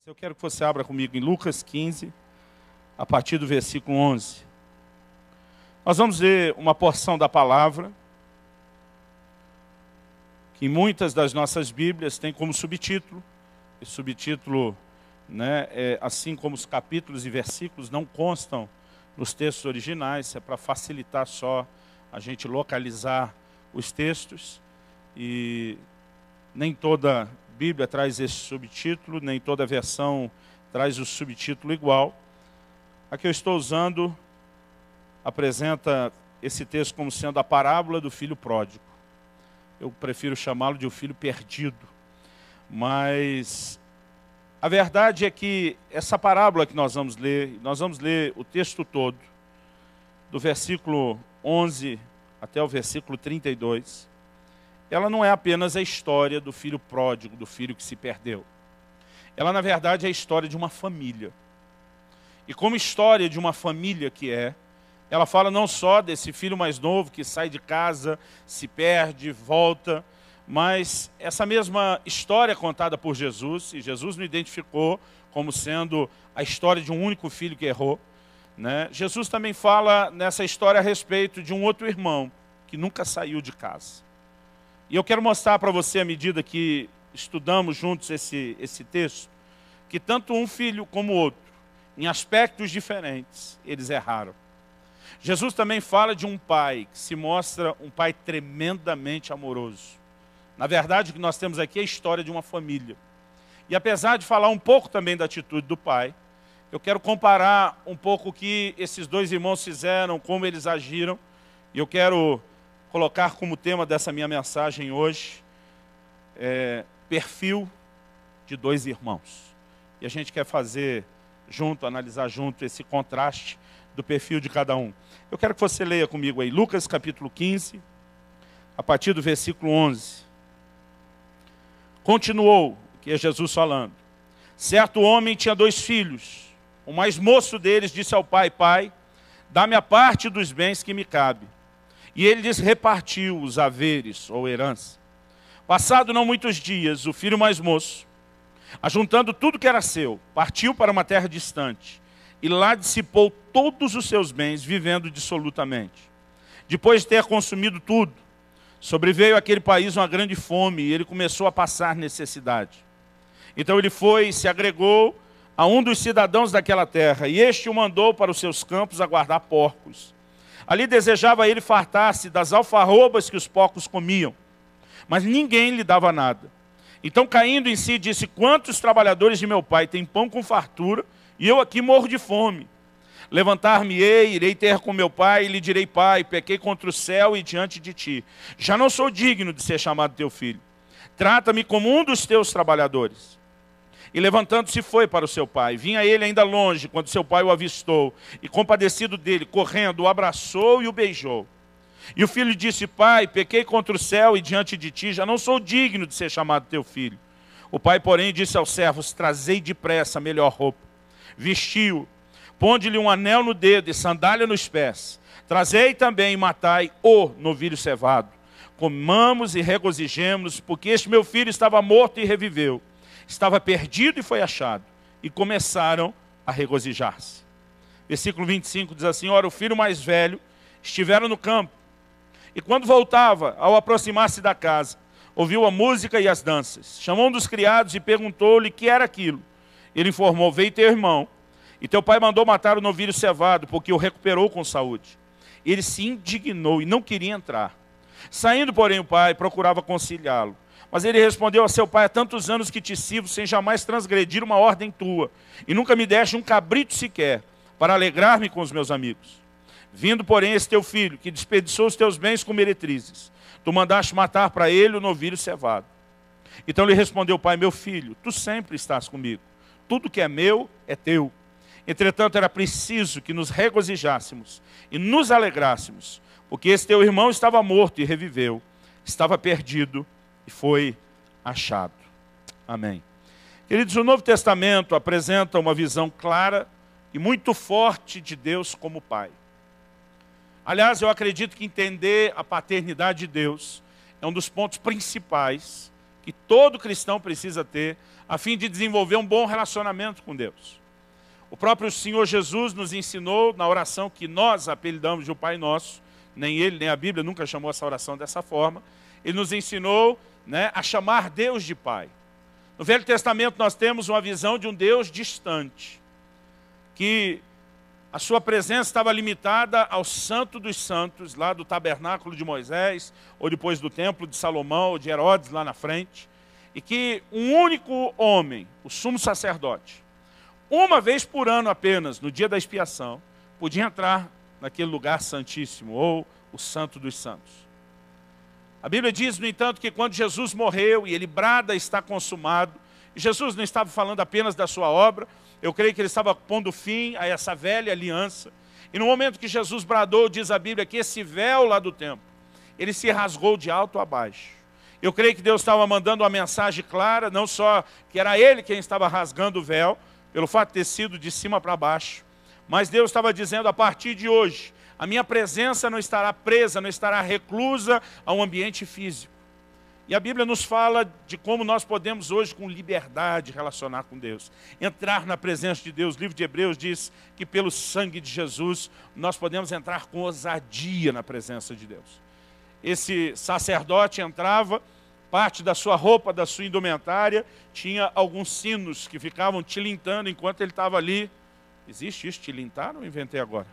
Eu quero que você abra comigo em Lucas 15, a partir do versículo 11. Nós vamos ler uma porção da palavra, que em muitas das nossas Bíblias tem como subtítulo. Esse subtítulo, assim como os capítulos e versículos, não constam nos textos originais, é para facilitar só a gente localizar os textos. E nem toda Bíblia traz esse subtítulo, nem toda versão traz o subtítulo igual. A que eu estou usando apresenta esse texto como sendo a parábola do filho pródigo. Eu prefiro chamá-lo de o filho perdido. Mas a verdade é que essa parábola que nós vamos ler o texto todo, do versículo 11 até o versículo 32, ela não é apenas a história do filho pródigo, do filho que se perdeu. Ela, na verdade, é a história de uma família. E como história de uma família que é, ela fala não só desse filho mais novo que sai de casa, se perde, volta, mas essa mesma história contada por Jesus, e Jesus não identificou como sendo a história de um único filho que errou, Jesus também fala nessa história a respeito de um outro irmão que nunca saiu de casa. E eu quero mostrar para você, à medida que estudamos juntos esse texto, que tanto um filho como o outro, em aspectos diferentes, eles erraram. Jesus também fala de um pai que se mostra um pai tremendamente amoroso. Na verdade, o que nós temos aqui é a história de uma família. E apesar de falar um pouco também da atitude do pai, eu quero comparar um pouco o que esses dois irmãos fizeram, como eles agiram, e eu quero colocar como tema dessa minha mensagem hoje, perfil de dois irmãos. E a gente quer fazer junto, analisar junto esse contraste do perfil de cada um. Eu quero que você leia comigo aí, Lucas capítulo 15, a partir do versículo 11. Continuou, que é Jesus falando. Certo homem tinha 2 filhos. O mais moço deles disse ao pai: Pai, dá-me a parte dos bens que me cabe. E ele lhes repartiu os haveres ou herança. Passado não muitos dias, o filho mais moço, ajuntando tudo que era seu, partiu para uma terra distante, e lá dissipou todos os seus bens, vivendo dissolutamente. Depois de ter consumido tudo, sobreveio àquele país uma grande fome, e ele começou a passar necessidade. Então ele foi e se agregou a um dos cidadãos daquela terra, e este o mandou para os seus campos a guardar porcos. Ali desejava ele fartar-se das alfarrobas que os porcos comiam, mas ninguém lhe dava nada. Então, caindo em si, disse: quantos trabalhadores de meu pai têm pão com fartura, e eu aqui morro de fome? Levantar-me-ei, irei ter com meu pai, e lhe direi: Pai, pequei contra o céu e diante de ti. Já não sou digno de ser chamado teu filho. Trata-me como um dos teus trabalhadores. E levantando-se foi para o seu pai. Vinha ele ainda longe, quando seu pai o avistou, e compadecido dele, correndo, o abraçou e o beijou. E o filho disse: Pai, pequei contra o céu e diante de ti, já não sou digno de ser chamado teu filho. O pai, porém, disse aos servos: Trazei depressa a melhor roupa. Vestiu, ponde-lhe um anel no dedo e sandália nos pés. Trazei também e matai o novilho cevado. Comamos e regozijemos, porque este meu filho estava morto e reviveu. Estava perdido e foi achado. E começaram a regozijar-se. Versículo 25 diz assim: Ora, o filho mais velho estivera no campo. E quando voltava, ao aproximar-se da casa, ouviu a música e as danças. Chamou um dos criados e perguntou-lhe que era aquilo. Ele informou: Veio teu irmão, e teu pai mandou matar o novilho cevado, porque o recuperou com saúde. Ele se indignou e não queria entrar. Saindo, porém, o pai procurava conciliá-lo. Mas ele respondeu a seu pai: há tantos anos que te sirvo, sem jamais transgredir uma ordem tua, e nunca me deste um cabrito sequer, para alegrar-me com os meus amigos. Vindo, porém, esse teu filho, que desperdiçou os teus bens com meretrizes, tu mandaste matar para ele o novilho cevado. Então lhe respondeu o pai: meu filho, tu sempre estás comigo, tudo que é meu é teu. Entretanto, era preciso que nos regozijássemos e nos alegrássemos, porque esse teu irmão estava morto e reviveu, estava perdido e foi achado. Amém. Queridos, o Novo Testamento apresenta uma visão clara e muito forte de Deus como Pai. Aliás, eu acredito que entender a paternidade de Deus é um dos pontos principais que que todo cristão precisa ter, a fim de desenvolver um bom relacionamento com Deus. O próprio Senhor Jesus nos ensinou na oração que nós apelidamos de o Pai Nosso, nem ele, nem a Bíblia nunca chamou essa oração dessa forma. Ele nos ensinou, né, a chamar Deus de Pai. No Velho Testamento nós temos uma visão de um Deus distante, que a sua presença estava limitada ao Santo dos Santos, lá do tabernáculo de Moisés, ou depois do templo de Salomão, ou de Herodes lá na frente, e que um único homem, o sumo sacerdote, uma vez por ano apenas, no dia da expiação, podia entrar naquele lugar santíssimo, ou o Santo dos Santos. A Bíblia diz, no entanto, que quando Jesus morreu e ele brada está consumado, Jesus não estava falando apenas da sua obra, eu creio que ele estava pondo fim a essa velha aliança. E no momento que Jesus bradou, diz a Bíblia, que esse véu lá do templo, ele se rasgou de alto a baixo. Eu creio que Deus estava mandando uma mensagem clara, não só que era ele quem estava rasgando o véu, pelo fato de ter sido de cima para baixo, mas Deus estava dizendo, a partir de hoje, a minha presença não estará presa, não estará reclusa a um ambiente físico. E a Bíblia nos fala de como nós podemos hoje, com liberdade, relacionar com Deus. Entrar na presença de Deus. O livro de Hebreus diz que pelo sangue de Jesus, nós podemos entrar com ousadia na presença de Deus. Esse sacerdote entrava, parte da sua roupa, da sua indumentária, tinha alguns sinos que ficavam tilintando enquanto ele estava ali. Existe isso, tilintar? Não inventei agora.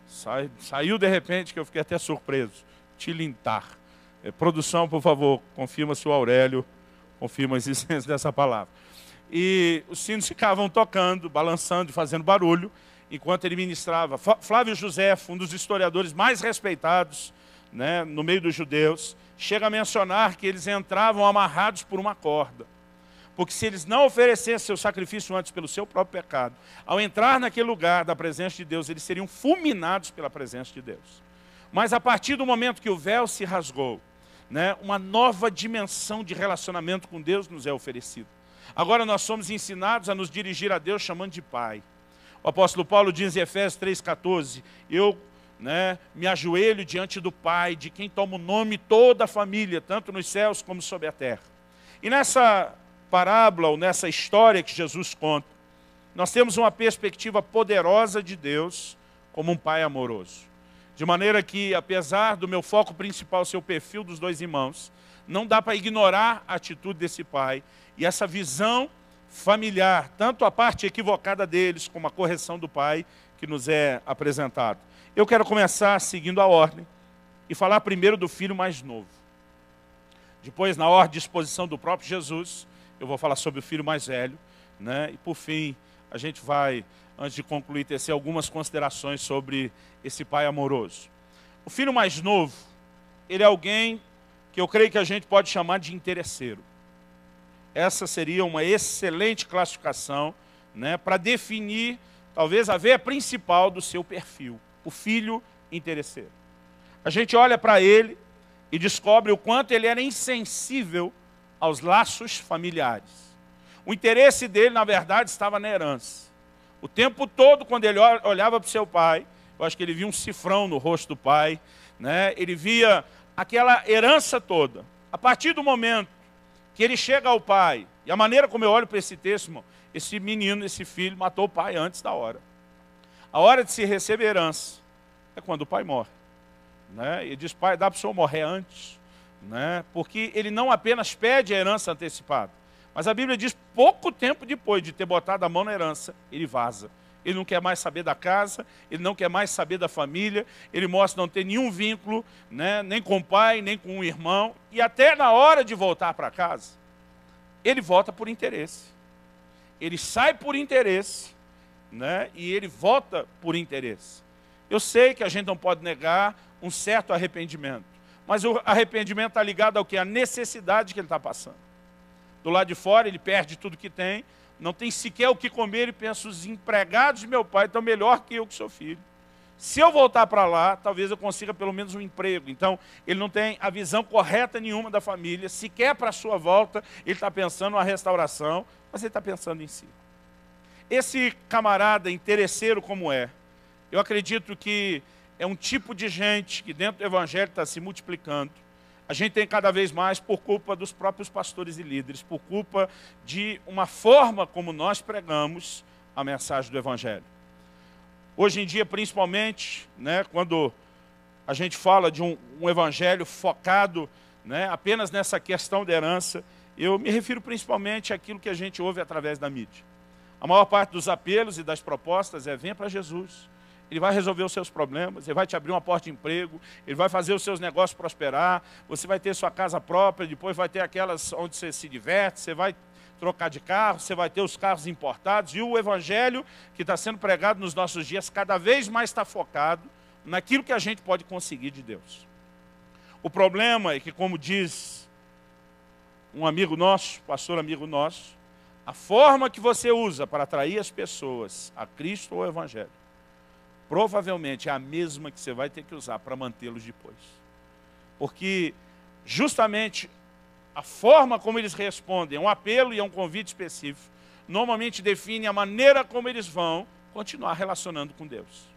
Saiu de repente que eu fiquei até surpreso. Tilintar. Produção, por favor, confirma se o Aurélio confirma a existência dessa palavra. E os sinos ficavam tocando, balançando, fazendo barulho, enquanto ele ministrava. Flávio Josefo, um dos historiadores mais respeitados, né, no meio dos judeus, chega a mencionar que eles entravam amarrados por uma corda. Porque se eles não oferecessem seu sacrifício antes pelo seu próprio pecado, ao entrar naquele lugar da presença de Deus, eles seriam fulminados pela presença de Deus. Mas a partir do momento que o véu se rasgou, né, uma nova dimensão de relacionamento com Deus nos é oferecida. Agora nós somos ensinados a nos dirigir a Deus chamando de Pai. O apóstolo Paulo diz em Efésios 3,14, eu, né, me ajoelho diante do Pai, de quem toma o nome toda a família, tanto nos céus como sobre a terra. E nessa parábola, ou nessa história que Jesus conta, nós temos uma perspectiva poderosa de Deus como um Pai amoroso. De maneira que, apesar do meu foco principal ser o perfil dos dois irmãos, não dá para ignorar a atitude desse pai e essa visão familiar, tanto a parte equivocada deles como a correção do pai que nos é apresentado. Eu quero começar seguindo a ordem e falar primeiro do filho mais novo. Depois, na ordem de exposição do próprio Jesus, eu vou falar sobre o filho mais velho, né? E por fim, a gente vai, antes de concluir, tecer algumas considerações sobre esse pai amoroso. O filho mais novo, ele é alguém que eu creio que a gente pode chamar de interesseiro. Essa seria uma excelente classificação, né, para definir, talvez, a veia principal do seu perfil, o filho interesseiro. A gente olha para ele e descobre o quanto ele era insensível aos laços familiares. O interesse dele, na verdade, estava na herança. O tempo todo, quando ele olhava para o seu pai, eu acho que ele via um cifrão no rosto do pai, né? Ele via aquela herança toda. A partir do momento que ele chega ao pai, e a maneira como eu olho para esse texto, irmão, esse menino, esse filho, matou o pai antes da hora. A hora de se receber herança é quando o pai morre, né? E diz, pai, dá para o senhor morrer antes, né? Porque ele não apenas pede a herança antecipada, mas a Bíblia diz, pouco tempo depois de ter botado a mão na herança, ele vaza. Ele não quer mais saber da casa, ele não quer mais saber da família, ele mostra não ter nenhum vínculo, né, nem com o pai, nem com o irmão. E até na hora de voltar para casa, ele volta por interesse. Ele sai por interesse, né, e ele volta por interesse. Eu sei que a gente não pode negar um certo arrependimento, mas o arrependimento está ligado ao que? A necessidade que ele está passando. Do lado de fora, ele perde tudo que tem, não tem sequer o que comer, ele pensa, os empregados de meu pai estão melhor que eu que sou filho. Se eu voltar para lá, talvez eu consiga pelo menos um emprego. Então, ele não tem a visão correta nenhuma da família, sequer para a sua volta, ele está pensando na restauração, mas ele está pensando em si. Esse camarada interesseiro como é, eu acredito que é um tipo de gente que dentro do evangelho está se multiplicando. A gente tem cada vez mais por culpa dos próprios pastores e líderes, por culpa de uma forma como nós pregamos a mensagem do Evangelho. Hoje em dia, principalmente, né, quando a gente fala de um Evangelho focado, né, apenas nessa questão da herança, eu me refiro principalmente àquilo que a gente ouve através da mídia. A maior parte dos apelos e das propostas é: venha para Jesus. Ele vai resolver os seus problemas, ele vai te abrir uma porta de emprego, ele vai fazer os seus negócios prosperar, você vai ter sua casa própria, depois vai ter aquelas onde você se diverte, você vai trocar de carro, você vai ter os carros importados. E o Evangelho que está sendo pregado nos nossos dias cada vez mais está focado naquilo que a gente pode conseguir de Deus. O problema é que, como diz um amigo nosso, pastor amigo nosso, a forma que você usa para atrair as pessoas a Cristo ou ao Evangelho, provavelmente é a mesma que você vai ter que usar para mantê-los depois. Porque justamente a forma como eles respondem a um apelo e a um convite específico, normalmente define a maneira como eles vão continuar relacionando com Deus.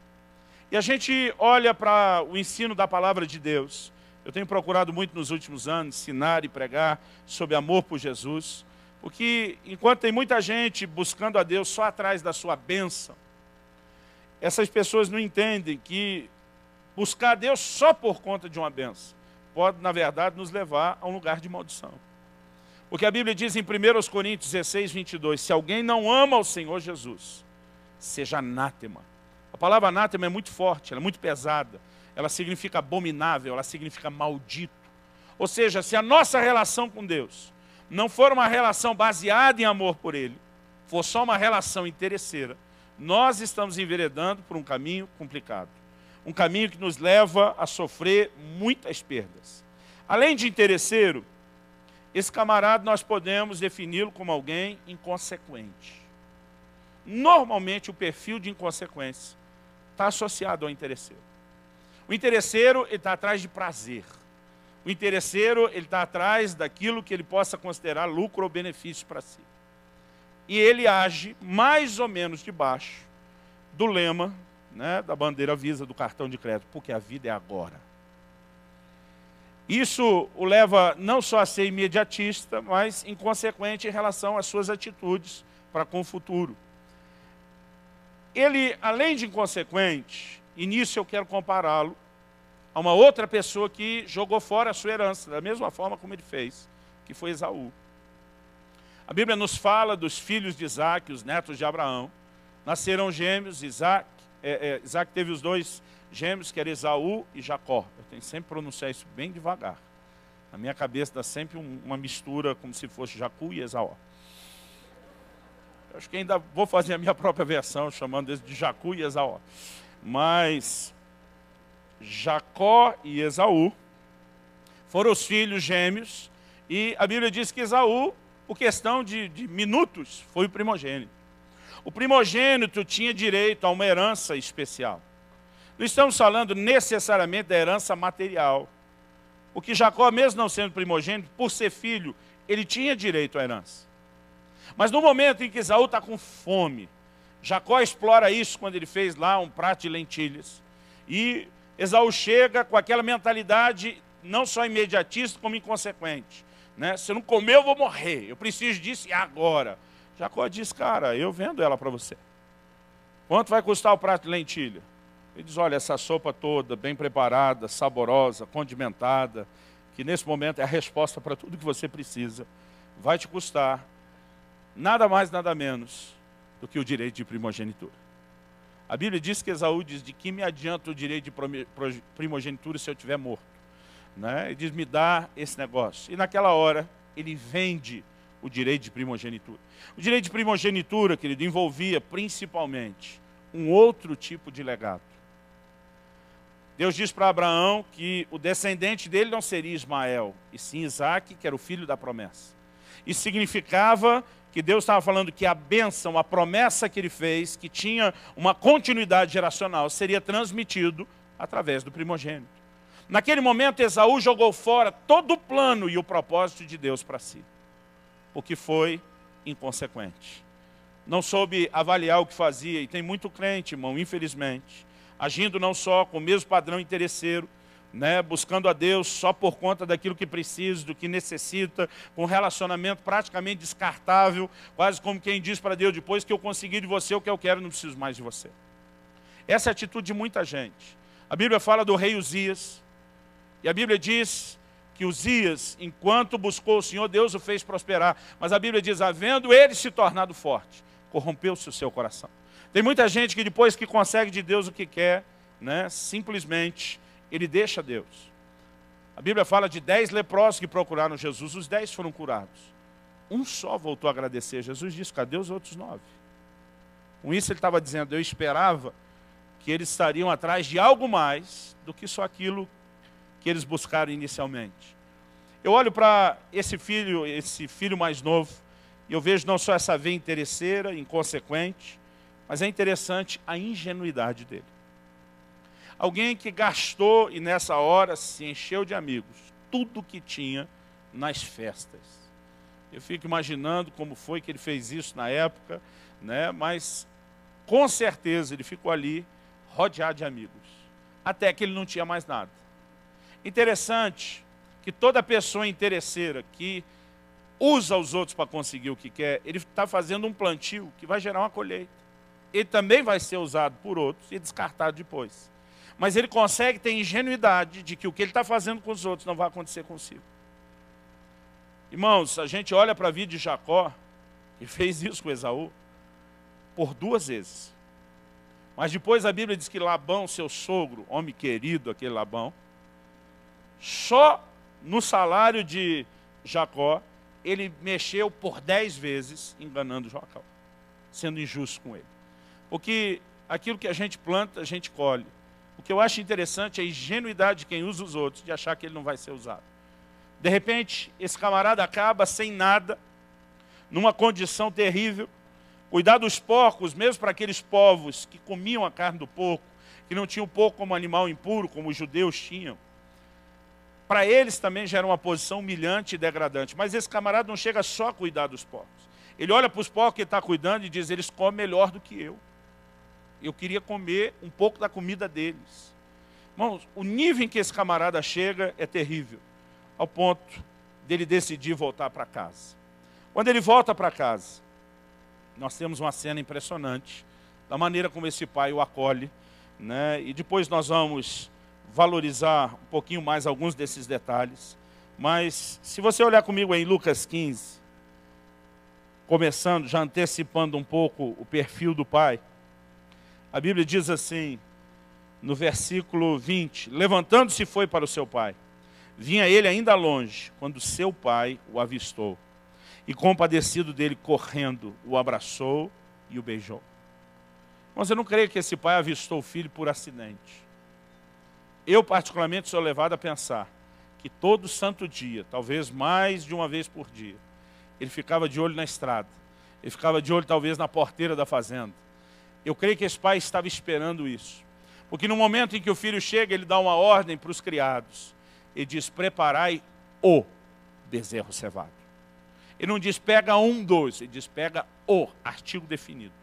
E a gente olha para o ensino da palavra de Deus. Eu tenho procurado muito nos últimos anos ensinar e pregar sobre amor por Jesus, porque enquanto tem muita gente buscando a Deus só atrás da sua bênção, essas pessoas não entendem que buscar a Deus só por conta de uma bênção pode, na verdade, nos levar a um lugar de maldição. Porque a Bíblia diz em 1 Coríntios 16, 22, se alguém não ama o Senhor Jesus, seja anátema. A palavra anátema é muito forte, ela é muito pesada, ela significa abominável, ela significa maldito. Ou seja, se a nossa relação com Deus não for uma relação baseada em amor por Ele, for só uma relação interesseira, nós estamos enveredando por um caminho complicado. Um caminho que nos leva a sofrer muitas perdas. Além de interesseiro, esse camarada nós podemos defini-lo como alguém inconsequente. Normalmente o perfil de inconsequência está associado ao interesseiro. O interesseiro está atrás de prazer. O interesseiro está atrás daquilo que ele possa considerar lucro ou benefício para si. E ele age mais ou menos debaixo do lema, né, da bandeira Visa, do cartão de crédito, porque a vida é agora. Isso o leva não só a ser imediatista, mas inconsequente em relação às suas atitudes para com o futuro. Ele, além de inconsequente, e nisso eu quero compará-lo a uma outra pessoa que jogou fora a sua herança, da mesma forma como ele fez, que foi Esaú. A Bíblia nos fala dos filhos de Isaac, os netos de Abraão. Nasceram gêmeos, Isaac teve os dois gêmeos, que eram Esaú e Jacó. Eu tenho sempre que pronunciar isso bem devagar. Na minha cabeça dá sempre uma mistura, como se fosse Jacu e Esaú. Eu acho que ainda vou fazer a minha própria versão, chamando eles de Jacu e Esaú. Mas Jacó e Esaú foram os filhos gêmeos, e a Bíblia diz que Esaú, por questão de minutos, foi o primogênito. O primogênito tinha direito a uma herança especial. Não estamos falando necessariamente da herança material. Porque Jacó, mesmo não sendo primogênito, por ser filho, ele tinha direito à herança. Mas no momento em que Esaú está com fome, Jacó explora isso quando ele fez lá um prato de lentilhas. E Esaú chega com aquela mentalidade não só imediatista, como inconsequente. Né? Se eu não comer, eu vou morrer. Eu preciso disso e agora. Jacó diz, cara, eu vendo ela para você. Quanto vai custar o prato de lentilha? Ele diz, olha, essa sopa toda, bem preparada, saborosa, condimentada, que nesse momento é a resposta para tudo que você precisa, vai te custar nada mais, nada menos do que o direito de primogenitura. A Bíblia diz que Esaú diz, de que me adianta o direito de primogenitura se eu estiver morto? Né? Ele diz, me dá esse negócio. E naquela hora, ele vende o direito de primogenitura. O direito de primogenitura, querido, envolvia principalmente um outro tipo de legado. Deus diz para Abraão que o descendente dele não seria Ismael, e sim Isaac, que era o filho da promessa. Isso significava que Deus estava falando que a bênção, a promessa que ele fez, que tinha uma continuidade geracional, seria transmitido através do primogênito. Naquele momento, Esaú jogou fora todo o plano e o propósito de Deus para si, porque foi inconsequente. Não soube avaliar o que fazia, e tem muito crente, irmão, infelizmente, agindo não só com o mesmo padrão interesseiro, né, buscando a Deus só por conta daquilo que precisa, do que necessita, com um relacionamento praticamente descartável, quase como quem diz para Deus: depois que eu conseguir de você o que eu quero, não preciso mais de você. Essa é a atitude de muita gente. A Bíblia fala do rei Uzias, e a Bíblia diz que Uzias, enquanto buscou o Senhor, Deus o fez prosperar. Mas a Bíblia diz: havendo ele se tornado forte, corrompeu-se o seu coração. Tem muita gente que depois que consegue de Deus o que quer, né, simplesmente ele deixa Deus. A Bíblia fala de 10 leprosos que procuraram Jesus, os 10 foram curados. Um só voltou a agradecer. Jesus disse: cadê os outros 9? Com isso ele estava dizendo: eu esperava que eles estariam atrás de algo mais do que só aquilo que eles buscaram inicialmente. Eu olho para esse filho mais novo, e eu vejo não só essa veia interesseira, inconsequente, mas é interessante a ingenuidade dele. Alguém que gastou e nessa hora se encheu de amigos, tudo que tinha nas festas. Eu fico imaginando como foi que ele fez isso na época, né? Mas com certeza ele ficou ali rodeado de amigos, até que ele não tinha mais nada. Interessante que toda pessoa interesseira que usa os outros para conseguir o que quer, ele está fazendo um plantio que vai gerar uma colheita. Ele também vai ser usado por outros e descartado depois. Mas ele consegue ter ingenuidade de que o que ele está fazendo com os outros não vai acontecer consigo. Irmãos, a gente olha para a vida de Jacó, e fez isso com Esaú, por 2 vezes. Mas depois a Bíblia diz que Labão, seu sogro, homem querido, aquele Labão, só no salário de Jacó, ele mexeu por 10 vezes enganando Jacó, sendo injusto com ele. Porque aquilo que a gente planta, a gente colhe. O que eu acho interessante é a ingenuidade de quem usa os outros, de achar que ele não vai ser usado. De repente, esse camarada acaba sem nada, numa condição terrível. Cuidar dos porcos, mesmo para aqueles povos que comiam a carne do porco, que não tinham o porco como animal impuro, como os judeus tinham. Para eles também já era uma posição humilhante e degradante. Mas esse camarada não chega só a cuidar dos porcos. Ele olha para os porcos que ele está cuidando e diz: eles comem melhor do que eu. Eu queria comer um pouco da comida deles. Irmãos, o nível em que esse camarada chega é terrível, ao ponto dele decidir voltar para casa. Quando ele volta para casa, nós temos uma cena impressionante, da maneira como esse pai o acolhe, né? E depois nós vamos valorizar um pouquinho mais alguns desses detalhes. Mas se você olhar comigo em Lucas 15, começando, já antecipando um pouco o perfil do pai, a Bíblia diz assim, no versículo 20: levantando-se foi para o seu pai. Vinha ele ainda longe, quando seu pai o avistou. E compadecido dele, correndo, o abraçou e o beijou. Mas eu não creio que esse pai avistou o filho por acidente. Eu particularmente sou levado a pensar que todo santo dia, talvez mais de uma vez por dia, ele ficava de olho na estrada. Ele ficava de olho talvez na porteira da fazenda. Eu creio que esse pai estava esperando isso. Porque no momento em que o filho chega, ele dá uma ordem para os criados. Ele diz: preparai o bezerro cevado. Ele não diz pega 1, 2, ele diz pega o artigo definido.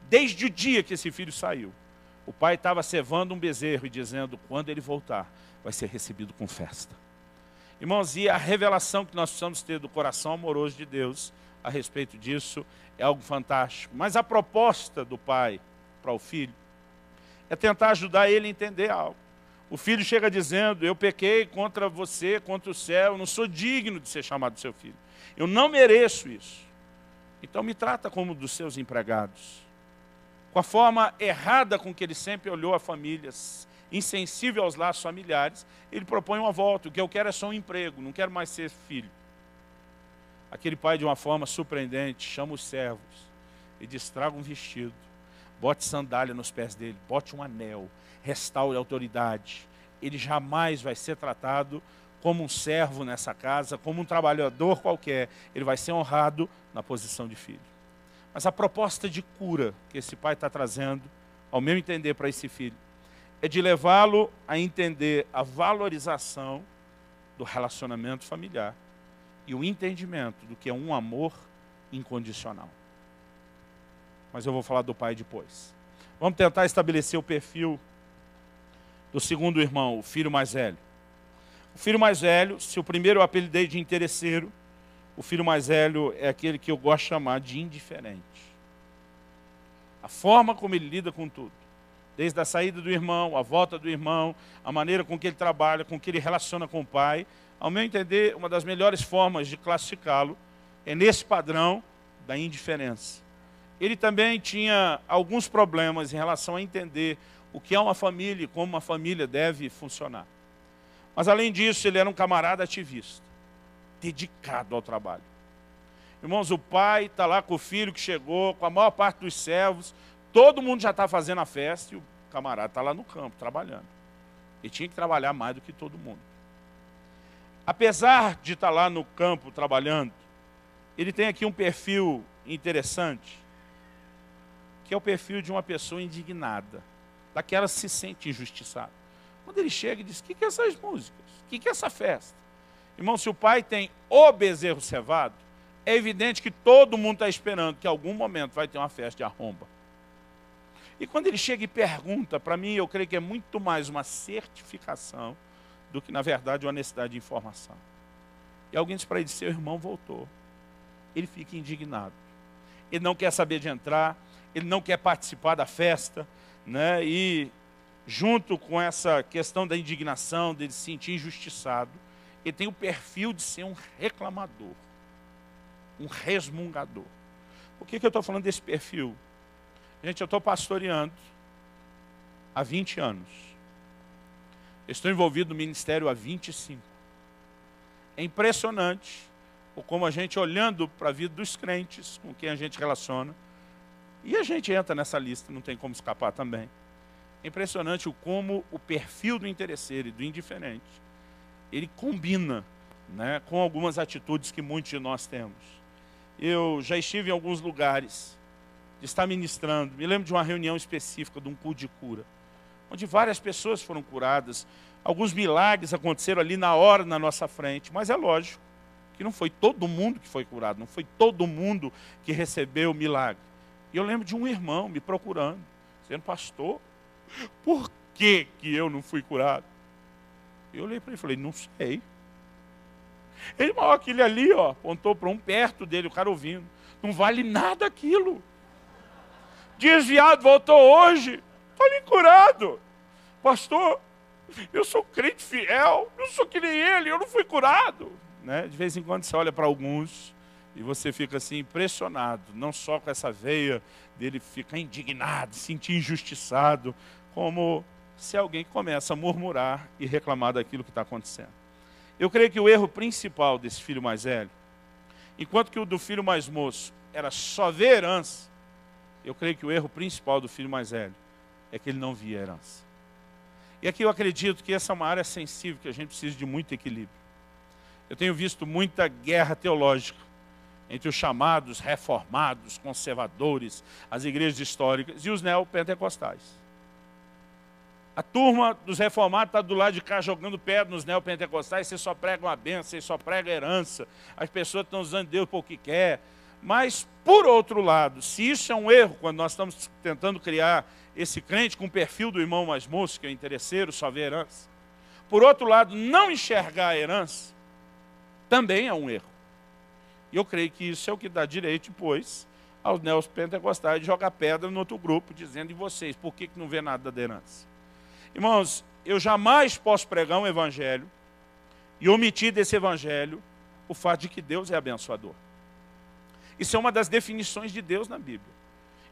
Desde o dia que esse filho saiu, o pai estava cevando um bezerro e dizendo: quando ele voltar, vai ser recebido com festa. Irmãos, e a revelação que nós precisamos ter do coração amoroso de Deus a respeito disso é algo fantástico. Mas a proposta do pai para o filho é tentar ajudar ele a entender algo. O filho chega dizendo: eu pequei contra você, contra o céu, eu não sou digno de ser chamado seu filho. Eu não mereço isso. Então me trata como dos seus empregados. Com a forma errada com que ele sempre olhou a família, insensível aos laços familiares, ele propõe uma volta. O que eu quero é só um emprego, não quero mais ser filho. Aquele pai, de uma forma surpreendente, chama os servos e diz: traga um vestido, bote sandália nos pés dele, bote um anel, restaure a autoridade. Ele jamais vai ser tratado como um servo nessa casa, como um trabalhador qualquer. Ele vai ser honrado na posição de filho. Mas a proposta de cura que esse pai está trazendo, ao meu entender, para esse filho, é de levá-lo a entender a valorização do relacionamento familiar e o entendimento do que é um amor incondicional. Mas eu vou falar do pai depois. Vamos tentar estabelecer o perfil do segundo irmão, o filho mais velho. O filho mais velho, se o primeiro eu apelidei de interesseiro, o filho mais velho é aquele que eu gosto de chamar de indiferente. A forma como ele lida com tudo. Desde a saída do irmão, a volta do irmão, a maneira com que ele trabalha, com que ele relaciona com o pai. Ao meu entender, uma das melhores formas de classificá-lo é nesse padrão da indiferença. Ele também tinha alguns problemas em relação a entender o que é uma família e como uma família deve funcionar. Mas além disso, ele era um camarada ativista, dedicado ao trabalho. Irmãos, o pai está lá com o filho que chegou, com a maior parte dos servos, todo mundo já está fazendo a festa e o camarada está lá no campo, trabalhando. Ele tinha que trabalhar mais do que todo mundo. Apesar de estar lá no campo trabalhando, ele tem aqui um perfil interessante, que é o perfil de uma pessoa indignada, daquela que se sente injustiçada. Quando ele chega e diz, o que é essas músicas? O que é essa festa? Irmão, se o pai tem o bezerro cevado, é evidente que todo mundo está esperando que em algum momento vai ter uma festa de arromba. E quando ele chega e pergunta, para mim, eu creio que é muito mais uma certificação do que, na verdade, uma necessidade de informação. E alguém diz para ele, seu irmão voltou. Ele fica indignado. Ele não quer saber de entrar, ele não quer participar da festa, né? E junto com essa questão da indignação, dele se sentir injustiçado, ele tem o perfil de ser um reclamador, um resmungador. Por que eu estou falando desse perfil? Gente, eu estou pastoreando há 20 anos. Eu estou envolvido no ministério há 25. É impressionante o como a gente, olhando para a vida dos crentes, com quem a gente relaciona, e a gente entra nessa lista, não tem como escapar também. É impressionante o como o perfil do interesseiro e do indiferente, ele combina, né, com algumas atitudes que muitos de nós temos. Eu já estive em alguns lugares de estar ministrando. Me lembro de uma reunião específica, de um culto de cura, onde várias pessoas foram curadas. Alguns milagres aconteceram ali na hora, na nossa frente. Mas é lógico que não foi todo mundo que foi curado, não foi todo mundo que recebeu o milagre. E eu lembro de um irmão me procurando, dizendo, pastor, por que eu não fui curado? Eu olhei para ele e falei, não sei. Ele, ó, aquele ali, ó, apontou para um perto dele, o cara ouvindo. Não vale nada aquilo. Desviado, voltou hoje. Estou ali curado. Pastor, eu sou crente fiel, eu sou que nem ele, eu não fui curado. Né? De vez em quando você olha para alguns e você fica assim impressionado, não só com essa veia dele ficar indignado, sentir injustiçado, como se alguém começa a murmurar e reclamar daquilo que está acontecendo. Eu creio que o erro principal desse filho mais velho, enquanto que o do filho mais moço era só ver herança, eu creio que o erro principal do filho mais velho é que ele não via herança. E aqui eu acredito que essa é uma área sensível, que a gente precisa de muito equilíbrio. Eu tenho visto muita guerra teológica entre os chamados reformados, conservadores, as igrejas históricas e os neopentecostais. A turma dos reformados está do lado de cá jogando pedra nos neopentecostais, você só prega uma bênção, você só prega herança, as pessoas estão usando Deus por o que quer. Mas, por outro lado, se isso é um erro, quando nós estamos tentando criar esse crente com o perfil do irmão mais moço, que é interesseiro, só vê herança. Por outro lado, não enxergar a herança também é um erro. E eu creio que isso é o que dá direito, depois, aos neopentecostais de jogar pedra no outro grupo, dizendo, e vocês, por que não vê nada da herança? Irmãos, eu jamais posso pregar um evangelho e omitir desse evangelho o fato de que Deus é abençoador. Isso é uma das definições de Deus na Bíblia.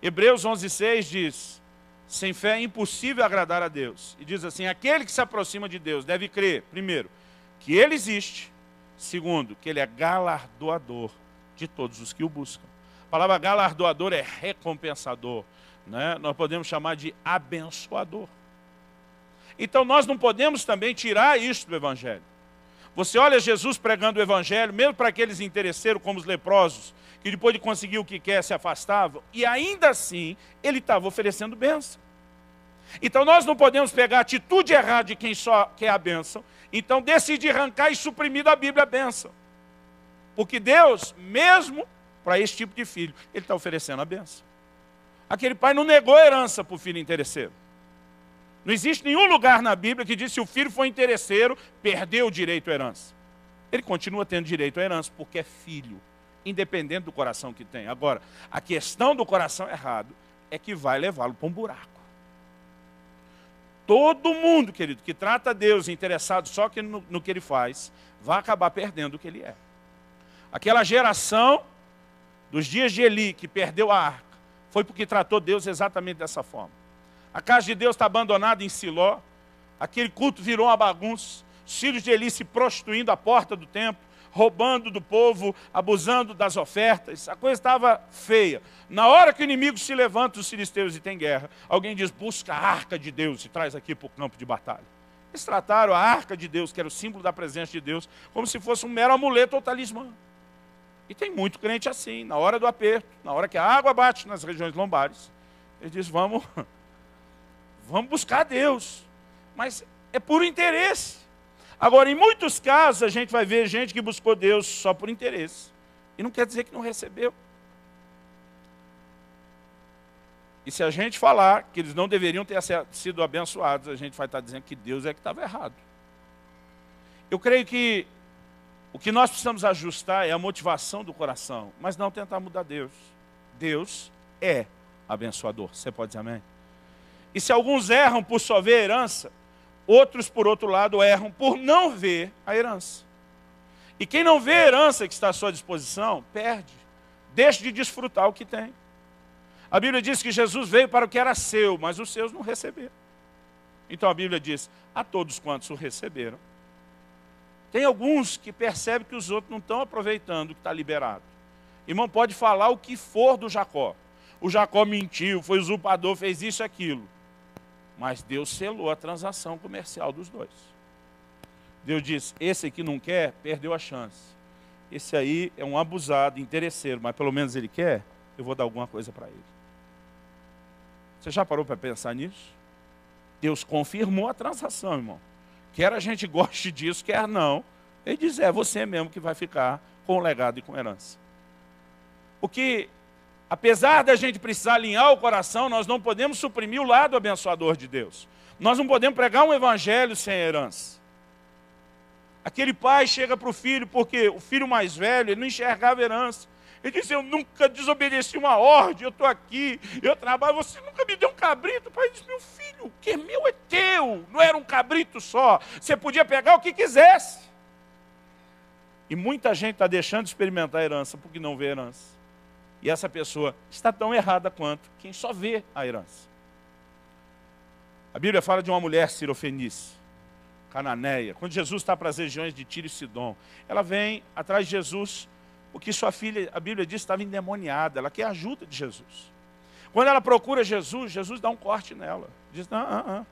Hebreus 11:6 diz, sem fé é impossível agradar a Deus. E diz assim, aquele que se aproxima de Deus deve crer, primeiro, que Ele existe, segundo, que Ele é galardoador de todos os que o buscam. A palavra galardoador é recompensador, né? Nós podemos chamar de abençoador. Então nós não podemos também tirar isso do evangelho. Você olha Jesus pregando o evangelho, mesmo para aqueles interesseiros como os leprosos, que depois de conseguir o que quer se afastavam, e ainda assim ele estava oferecendo bênção. Então nós não podemos pegar a atitude errada de quem só quer a bênção, então decidir arrancar e suprimir da Bíblia a bênção. Porque Deus, mesmo para esse tipo de filho, Ele está oferecendo a bênção. Aquele pai não negou a herança para o filho interesseiro. Não existe nenhum lugar na Bíblia que diz que se o filho for interesseiro, perdeu o direito à herança. Ele continua tendo direito à herança, porque é filho, independente do coração que tem. Agora, a questão do coração errado é que vai levá-lo para um buraco. Todo mundo, querido, que trata Deus interessado só no que ele faz, vai acabar perdendo o que ele é. Aquela geração dos dias de Eli, que perdeu a arca, foi porque tratou Deus exatamente dessa forma. A casa de Deus está abandonada em Siló, aquele culto virou uma bagunça, os filhos de Eli se prostituindo à porta do templo, roubando do povo, abusando das ofertas, a coisa estava feia. Na hora que o inimigo se levanta, os filisteus e tem guerra, alguém diz, busca a arca de Deus e traz aqui para o campo de batalha. Eles trataram a arca de Deus, que era o símbolo da presença de Deus, como se fosse um mero amuleto ou talismã. E tem muito crente assim, na hora do aperto, na hora que a água bate nas regiões lombares, ele diz, vamos buscar Deus. Mas é por interesse. Agora, em muitos casos, a gente vai ver gente que buscou Deus só por interesse. E não quer dizer que não recebeu. E se a gente falar que eles não deveriam ter sido abençoados, a gente vai estar dizendo que Deus é que estava errado. Eu creio que o que nós precisamos ajustar é a motivação do coração, mas não tentar mudar Deus. Deus é abençoador. Você pode dizer amém? E se alguns erram por só ver a herança, outros, por outro lado, erram por não ver a herança. E quem não vê a herança que está à sua disposição, perde. Deixa de desfrutar o que tem. A Bíblia diz que Jesus veio para o que era seu, mas os seus não receberam. Então a Bíblia diz, a todos quantos o receberam. Tem alguns que percebem que os outros não estão aproveitando o que está liberado. Irmão, pode falar o que for do Jacó. O Jacó mentiu, foi usurpador, fez isso e aquilo. Mas Deus selou a transação comercial dos dois. Deus disse, esse aqui não quer, perdeu a chance. Esse aí é um abusado, interesseiro, mas pelo menos ele quer, eu vou dar alguma coisa para ele. Você já parou para pensar nisso? Deus confirmou a transação, irmão. Quer a gente goste disso, quer não. Ele diz, é você mesmo que vai ficar com o legado e com a herança. Porque, apesar da gente precisar alinhar o coração, nós não podemos suprimir o lado abençoador de Deus. Nós não podemos pregar um evangelho sem herança. Aquele pai chega para o filho, porque o filho mais velho, ele não enxergava herança. Ele disse, eu nunca desobedeci uma ordem, eu estou aqui, eu trabalho, você nunca me deu um cabrito. O pai disse, meu filho, o que é meu é teu, não era um cabrito só, você podia pegar o que quisesse. E muita gente está deixando de experimentar a herança porque não vê a herança. E essa pessoa está tão errada quanto quem só vê a herança. A Bíblia fala de uma mulher sirofenícia, cananeia. Quando Jesus está para as regiões de Tiro e Sidom, ela vem atrás de Jesus, porque sua filha, a Bíblia diz, estava endemoniada. Ela quer a ajuda de Jesus. Quando ela procura Jesus, Jesus dá um corte nela. Diz, não,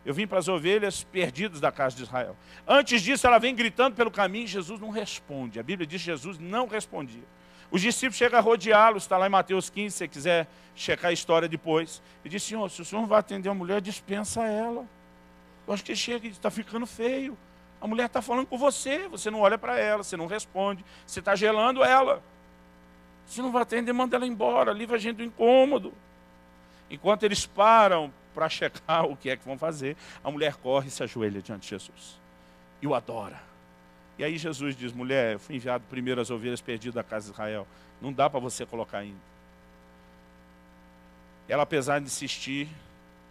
eu vim para as ovelhas perdidas da casa de Israel. Antes disso, ela vem gritando pelo caminho e Jesus não responde. A Bíblia diz que Jesus não respondia. Os discípulos chegam a rodeá-lo, está lá em Mateus 15, se você quiser checar a história depois. Ele diz, Senhor, se o Senhor não vai atender a mulher, dispensa ela. Eu acho que chega e está ficando feio. A mulher está falando com você, você não olha para ela, você não responde, você está gelando ela. Se não vai atender, manda ela embora, livra a gente do incômodo. Enquanto eles param para checar o que é que vão fazer, a mulher corre e se ajoelha diante de Jesus. E o adora. E aí Jesus diz, mulher, eu fui enviado primeiro às ovelhas perdidas da casa de Israel. Não dá para você colocar ainda. Ela, apesar de insistir,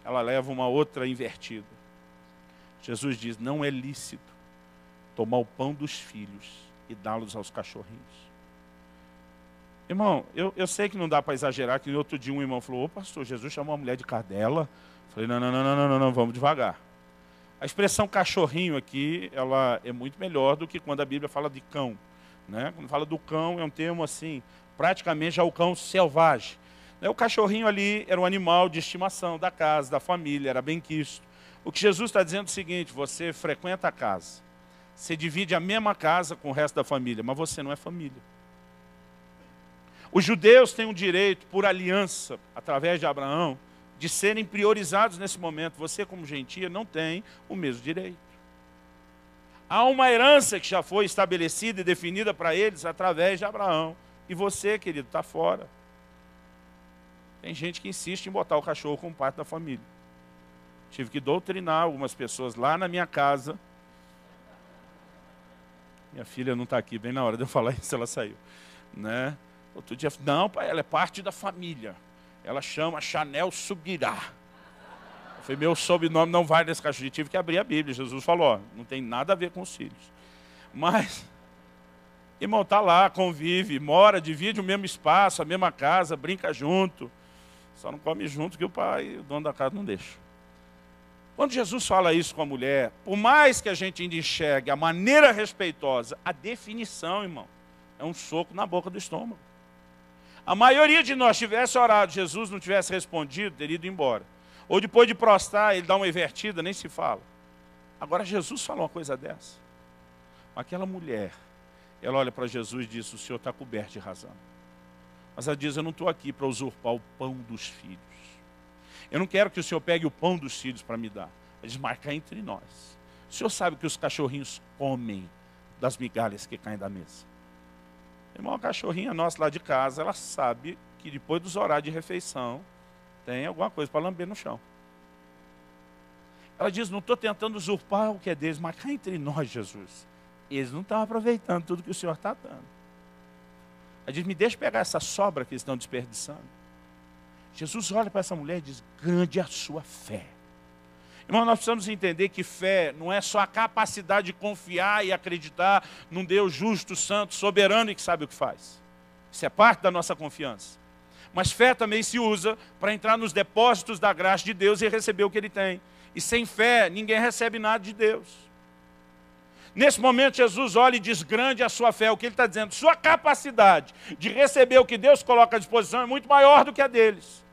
ela leva uma outra invertida. Jesus diz, não é lícito tomar o pão dos filhos e dá-los aos cachorrinhos. Irmão, eu sei que não dá para exagerar, que no outro dia um irmão falou, ô pastor, Jesus chamou a mulher de cadela. Eu falei, não, vamos devagar. A expressão cachorrinho aqui, ela é muito melhor do que quando a Bíblia fala de cão. Né? Quando fala do cão, é um termo assim, praticamente já o cão selvagem. O cachorrinho ali era um animal de estimação da casa, da família, era benquisto. O que Jesus está dizendo é o seguinte, você frequenta a casa, você divide a mesma casa com o resto da família, mas você não é família. Os judeus têm um direito, por aliança, através de Abraão, de serem priorizados nesse momento. Você, como gentia, não tem o mesmo direito. Há uma herança que já foi estabelecida e definida para eles através de Abraão. E você, querido, está fora. Tem gente que insiste em botar o cachorro como parte da família. Tive que doutrinar algumas pessoas lá na minha casa. Minha filha não está aqui, bem na hora de eu falar isso, ela saiu. Né? Outro dia, não, pai, ela é parte da família. Ela chama Chanel Subirá. Eu falei, meu sobrenome não vai nesse cachorro. Tive que abrir a Bíblia. Jesus falou, ó, não tem nada a ver com os filhos. Mas, irmão, está lá, convive, mora, divide o mesmo espaço, a mesma casa, brinca junto. Só não come junto que o pai, o dono da casa, não deixa. Quando Jesus fala isso com a mulher, por mais que a gente ainda enxergue a maneira respeitosa, a definição, irmão, é um soco na boca do estômago. A maioria de nós tivesse orado, Jesus não tivesse respondido, teria ido embora. Ou depois de prostrar, ele dá uma invertida, nem se fala. Agora Jesus fala uma coisa dessa. Aquela mulher, ela olha para Jesus e diz, o Senhor está coberto de razão. Mas ela diz, eu não estou aqui para usurpar o pão dos filhos. Eu não quero que o Senhor pegue o pão dos filhos para me dar. Ele diz, marcar entre nós. O Senhor sabe que os cachorrinhos comem das migalhas que caem da mesa. Irmão, a cachorrinha nossa lá de casa, ela sabe que depois dos horários de refeição, tem alguma coisa para lamber no chão. Ela diz, não estou tentando usurpar o que é deles, mas cá entre nós, Jesus, eles não estão aproveitando tudo que o Senhor está dando. Ela diz, me deixa pegar essa sobra que eles estão desperdiçando. Jesus olha para essa mulher e diz, grande é a sua fé. Irmão, nós precisamos entender que fé não é só a capacidade de confiar e acreditar num Deus justo, santo, soberano e que sabe o que faz. Isso é parte da nossa confiança. Mas fé também se usa para entrar nos depósitos da graça de Deus e receber o que Ele tem. E sem fé, ninguém recebe nada de Deus. Nesse momento, Jesus olha e diz, grande é a sua fé. O que Ele está dizendo? Sua capacidade de receber o que Deus coloca à disposição é muito maior do que a deles.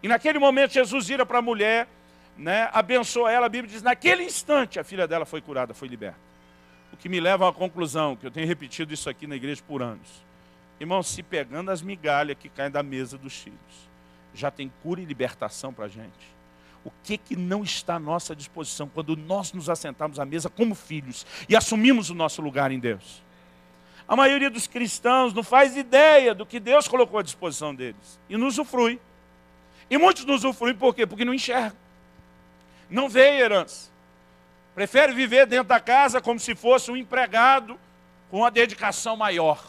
E naquele momento, Jesus vira para a mulher, né, abençoa ela. A Bíblia diz, naquele instante, a filha dela foi curada, foi liberta. O que me leva a uma conclusão, que eu tenho repetido isso aqui na igreja por anos. Irmão, se pegando as migalhas que caem da mesa dos filhos, já tem cura e libertação para a gente. O que não está à nossa disposição quando nós nos assentamos à mesa como filhos e assumimos o nosso lugar em Deus? A maioria dos cristãos não faz ideia do que Deus colocou à disposição deles. E não usufrui. E muitos não usufruem por quê? Porque não enxergam. Não vê herança. Prefere viver dentro da casa como se fosse um empregado com uma dedicação maior.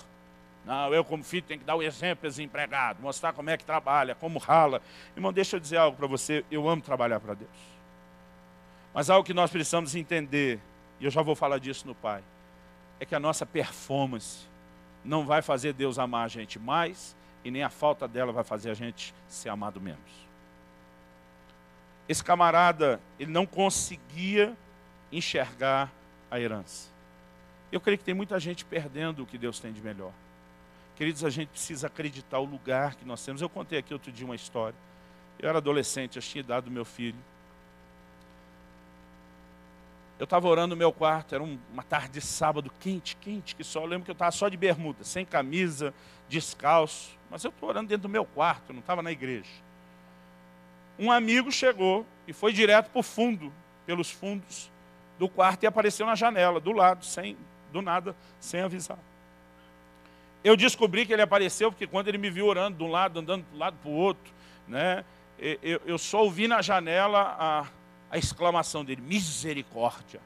Não, eu como filho tenho que dar o exemplo para esse empregado, mostrar como é que trabalha, como rala. Irmão, deixa eu dizer algo para você, eu amo trabalhar para Deus. Mas algo que nós precisamos entender, e eu já vou falar disso no Pai, é que a nossa performance não vai fazer Deus amar a gente mais, e nem a falta dela vai fazer a gente ser amado menos. Esse camarada, ele não conseguia enxergar a herança. Eu creio que tem muita gente perdendo o que Deus tem de melhor. Queridos, a gente precisa acreditar o lugar que nós temos. Eu contei aqui outro dia uma história. Eu era adolescente, eu tinha idade do meu filho. Eu estava orando no meu quarto, era uma tarde de sábado, quente, que só. Eu lembro que eu estava só de bermuda, sem camisa, descalço. Mas eu estou orando dentro do meu quarto, eu não estava na igreja. Um amigo chegou e foi direto para o fundo, pelos fundos do quarto e apareceu na janela, do lado, do nada, sem avisar. Eu descobri que ele apareceu porque quando ele me viu orando de um lado, andando de um lado para o outro, né, eu só ouvi na janela a exclamação dele, misericórdia.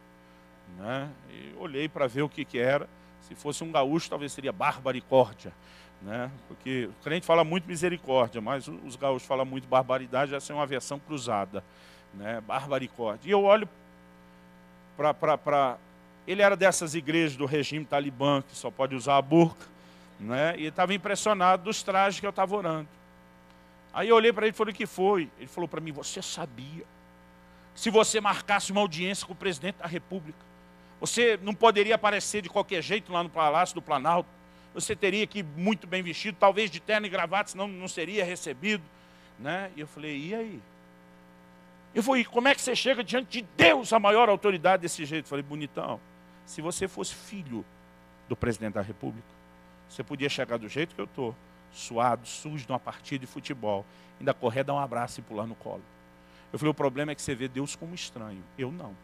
Né? E olhei para ver o que era. Se fosse um gaúcho, talvez seria barbaricórdia. Né? Porque o crente fala muito misericórdia, mas os gaúchos falam muito barbaridade, essa é uma versão cruzada. Né? Barbaricórdia. E eu olho para... Ele era dessas igrejas do regime talibã, que só pode usar a burca. Né? E ele estava impressionado dos trajes que eu estava orando. Aí eu olhei para ele e falei, o que foi? Ele falou para mim, você sabia? Se você marcasse uma audiência com o presidente da República, você não poderia aparecer de qualquer jeito lá no Palácio do Planalto. Você teria que ir muito bem vestido, talvez de terno e gravata, senão não seria recebido. Né? E eu falei, e aí? Eu falei, como é que você chega diante de Deus, a maior autoridade, desse jeito? Eu falei, bonitão, se você fosse filho do presidente da República, você podia chegar do jeito que eu estou, suado, sujo de uma partida de futebol, ainda correr, dar um abraço e pular no colo. Eu falei, o problema é que você vê Deus como estranho. Eu não.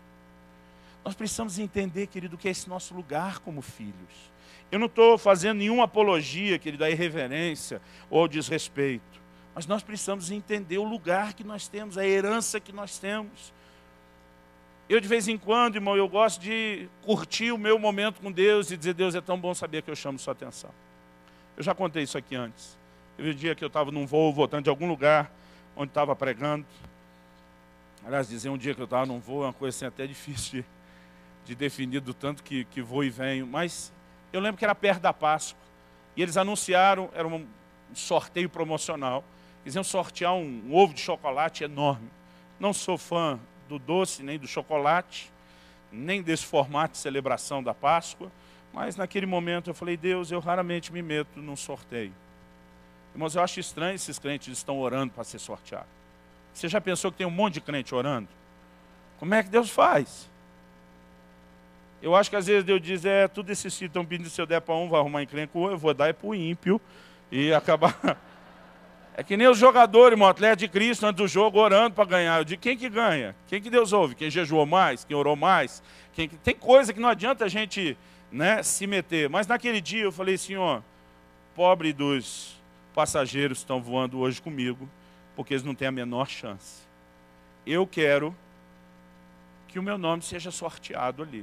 Nós precisamos entender, querido, que é esse nosso lugar como filhos. Eu não estou fazendo nenhuma apologia, querido, à irreverência ou ao desrespeito. Mas nós precisamos entender o lugar que nós temos, a herança que nós temos. Eu, de vez em quando, irmão, eu gosto de curtir o meu momento com Deus e dizer, Deus, é tão bom saber que eu chamo sua atenção. Eu já contei isso aqui antes. Teve um dia que eu estava num voo, voltando de algum lugar, onde estava pregando. Aliás, dizer um dia que eu estava num voo é uma coisa assim, até difícil de definir do tanto que vou e venho. Mas eu lembro que era perto da Páscoa. E eles anunciaram, era um sorteio promocional. Eles iam sortear um ovo de chocolate enorme. Não sou fã do doce, nem do chocolate, nem desse formato de celebração da Páscoa, mas naquele momento eu falei, Deus, eu raramente me meto num sorteio. Irmãos, eu acho estranho esses crentes estão orando para ser sorteado. Você já pensou que tem um monte de crente orando? Como é que Deus faz? Eu acho que às vezes Deus diz, tudo esses filhos estão pedindo, se eu der para um, vai arrumar encrenca, eu vou dar para o ímpio e acabar... É que nem os jogadores, irmão, atleta de Cristo, antes do jogo, orando para ganhar. Eu digo, quem que ganha? Quem que Deus ouve? Quem jejuou mais? Quem orou mais? Tem coisa que não adianta a gente, né, se meter. Mas naquele dia eu falei, Senhor, pobre dos passageiros que estão voando hoje comigo, porque eles não têm a menor chance. Eu quero que o meu nome seja sorteado ali.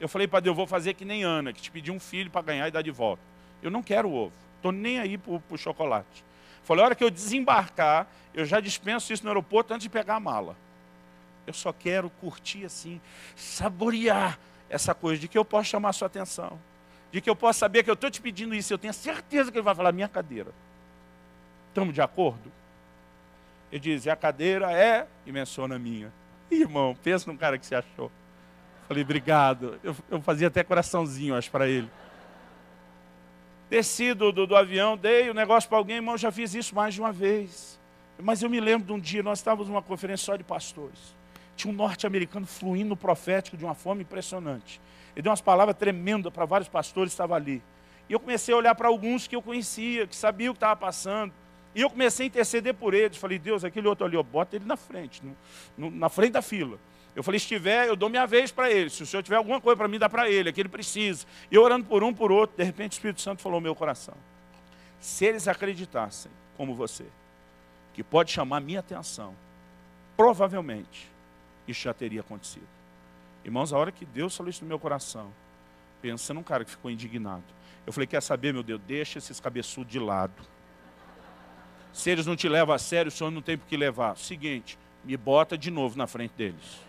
Eu falei para Deus, eu vou fazer que nem Ana, que te pediu um filho para ganhar e dar de volta. Eu não quero o ovo. Estou nem aí para o chocolate. Falei, a hora que eu desembarcar, eu já dispenso isso no aeroporto antes de pegar a mala. Eu só quero curtir assim, saborear essa coisa de que eu posso chamar a sua atenção. De que eu posso saber que eu estou te pedindo isso, eu tenho certeza que ele vai falar, minha cadeira. Estamos de acordo? Ele diz, a cadeira é, e menciona a minha. Ih, irmão, pensa num cara que você achou. Falei, obrigado. Eu fazia até coraçãozinho, acho, para ele. Desci do avião, dei o negócio para alguém, irmão, já fiz isso mais de uma vez. Mas eu me lembro de um dia, nós estávamos numa conferência só de pastores. Tinha um norte-americano fluindo no profético de uma forma impressionante. Ele deu umas palavras tremendas para vários pastores que estavam ali. E eu comecei a olhar para alguns que eu conhecia, que sabiam o que estava passando. E eu comecei a interceder por eles. Falei, Deus, aquele outro ali, bota ele na frente, na frente da fila. Eu falei, se tiver, eu dou minha vez para ele. Se o senhor tiver alguma coisa para mim, dá para ele, é que ele precisa. E eu orando por um, por outro, de repente o Espírito Santo falou no meu coração. Se eles acreditassem, como você, que pode chamar a minha atenção, provavelmente, isso já teria acontecido. Irmãos, a hora que Deus falou isso no meu coração, pensa num cara que ficou indignado. Eu falei, quer saber, meu Deus, deixa esses cabeçudos de lado. Se eles não te levam a sério, o senhor não tem por que levar. Seguinte, me bota de novo na frente deles.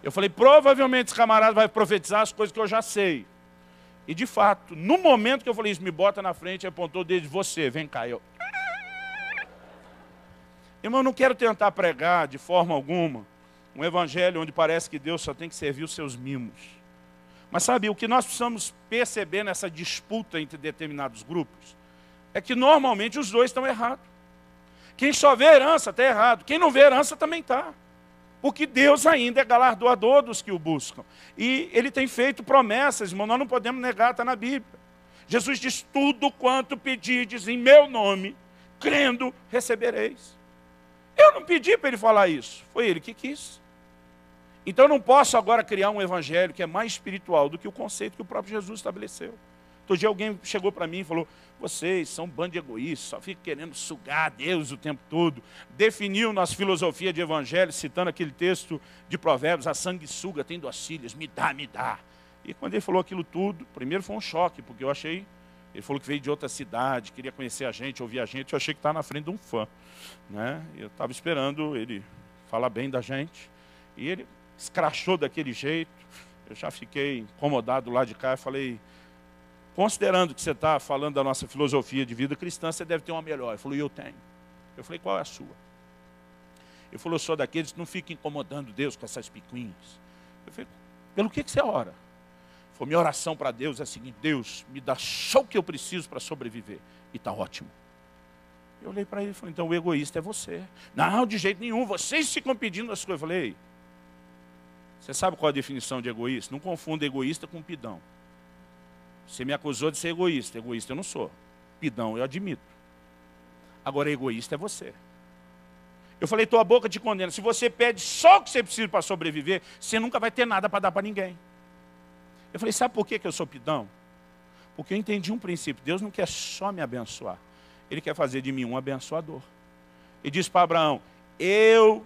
Eu falei, provavelmente esse camarada vai profetizar as coisas que eu já sei. E de fato, no momento que eu falei isso, me bota na frente, ele apontou desde você, vem cá. Irmão, eu não quero tentar pregar de forma alguma um evangelho onde parece que Deus só tem que servir os seus mimos. Mas sabe, o que nós precisamos perceber nessa disputa entre determinados grupos é que normalmente os dois estão errados. Quem só vê herança está errado, quem não vê herança também está. Porque Deus ainda é galardoador dos que o buscam. E Ele tem feito promessas, irmão, nós não podemos negar, está na Bíblia. Jesus diz, tudo quanto pedirdes em meu nome, crendo, recebereis. Eu não pedi para Ele falar isso, foi Ele que quis. Então eu não posso agora criar um evangelho que é mais espiritual do que o conceito que o próprio Jesus estabeleceu. Outro dia alguém chegou para mim e falou, vocês são um bando de egoístas, só ficam querendo sugar Deus o tempo todo. Definiu nossa filosofia de evangelho, citando aquele texto de Provérbios, a sanguessuga tem duas filhas, me dá, me dá. E quando ele falou aquilo tudo, primeiro foi um choque, porque eu achei, ele falou que veio de outra cidade, queria conhecer a gente, ouvir a gente, eu achei que estava na frente de um fã. Né? Eu estava esperando ele falar bem da gente, e ele escrachou daquele jeito, eu já fiquei incomodado lá de cá, e falei, considerando que você está falando da nossa filosofia de vida cristã, você deve ter uma melhor. Ele falou, eu tenho. Eu falei, qual é a sua? Ele falou, eu sou daqueles que não ficam incomodando Deus com essas picuinhas. Eu falei, pelo que você ora? Ele falou, minha oração para Deus é a seguinte, Deus, me dá só o que eu preciso para sobreviver. E está ótimo. Eu olhei para ele e falei, então o egoísta é você. Não, de jeito nenhum, vocês ficam pedindo as coisas. Eu falei, você sabe qual é a definição de egoísta? Não confunda egoísta com pidão. Você me acusou de ser egoísta. Egoísta eu não sou. Pidão eu admito. Agora, egoísta é você. Eu falei, tua boca te condena. Se você pede só o que você precisa para sobreviver, você nunca vai ter nada para dar para ninguém. Eu falei, sabe por que eu sou pidão? Porque eu entendi um princípio. Deus não quer só me abençoar. Ele quer fazer de mim um abençoador. Ele disse para Abraão, eu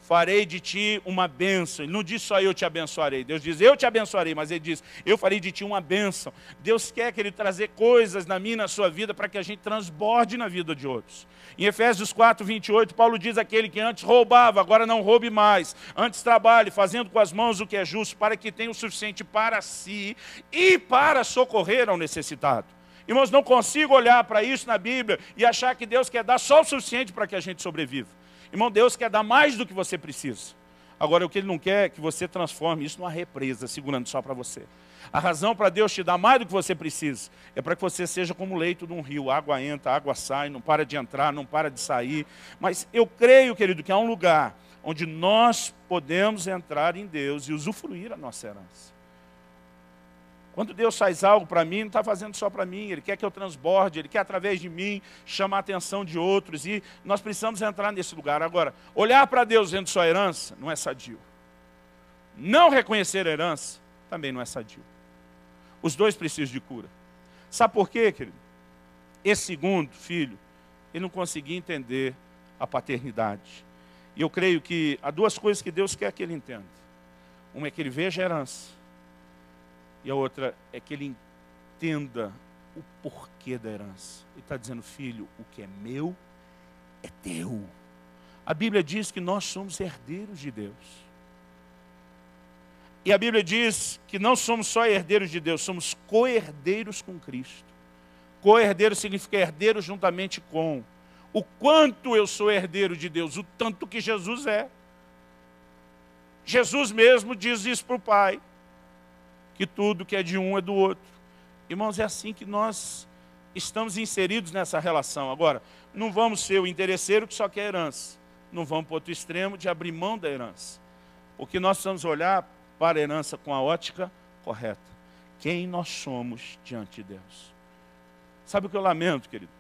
farei de ti uma bênção. Ele não diz só eu te abençoarei. Deus diz eu te abençoarei, mas ele diz eu farei de ti uma bênção. Deus quer que ele trazer coisas na minha e na sua vida para que a gente transborde na vida de outros. Em Efésios 4, 28, Paulo diz aquele que antes roubava, agora não roube mais. Antes trabalhe, fazendo com as mãos o que é justo, para que tenha o suficiente para si e para socorrer ao necessitado. Irmãos, não consigo olhar para isso na Bíblia e achar que Deus quer dar só o suficiente para que a gente sobreviva. Irmão, Deus quer dar mais do que você precisa. Agora, o que Ele não quer é que você transforme isso numa represa, segurando só para você. A razão para Deus te dar mais do que você precisa é para que você seja como o leito de um rio. A água entra, a água sai, não para de entrar, não para de sair. Mas eu creio, querido, que há um lugar onde nós podemos entrar em Deus e usufruir a nossa herança. Quando Deus faz algo para mim, não está fazendo só para mim. Ele quer que eu transborde, Ele quer através de mim chamar a atenção de outros. E nós precisamos entrar nesse lugar. Agora, olhar para Deus vendo sua herança não é sadio. Não reconhecer a herança também não é sadio. Os dois precisam de cura. Sabe por quê, querido? Esse segundo filho, ele não conseguia entender a paternidade. E eu creio que há duas coisas que Deus quer que ele entenda. Uma é que ele veja a herança. E a outra é que ele entenda o porquê da herança. Ele está dizendo, filho, o que é meu é teu. A Bíblia diz que nós somos herdeiros de Deus. E a Bíblia diz que não somos só herdeiros de Deus, somos co-herdeiros com Cristo. Co-herdeiro significa herdeiro juntamente com. O quanto eu sou herdeiro de Deus, o tanto que Jesus é. Jesus mesmo diz isso para o Pai. Que tudo que é de um é do outro. Irmãos, é assim que nós estamos inseridos nessa relação. Agora, não vamos ser o interesseiro que só quer herança. Não vamos para o outro extremo de abrir mão da herança. Porque nós precisamos olhar para a herança com a ótica correta. Quem nós somos diante de Deus. Sabe o que eu lamento, querido?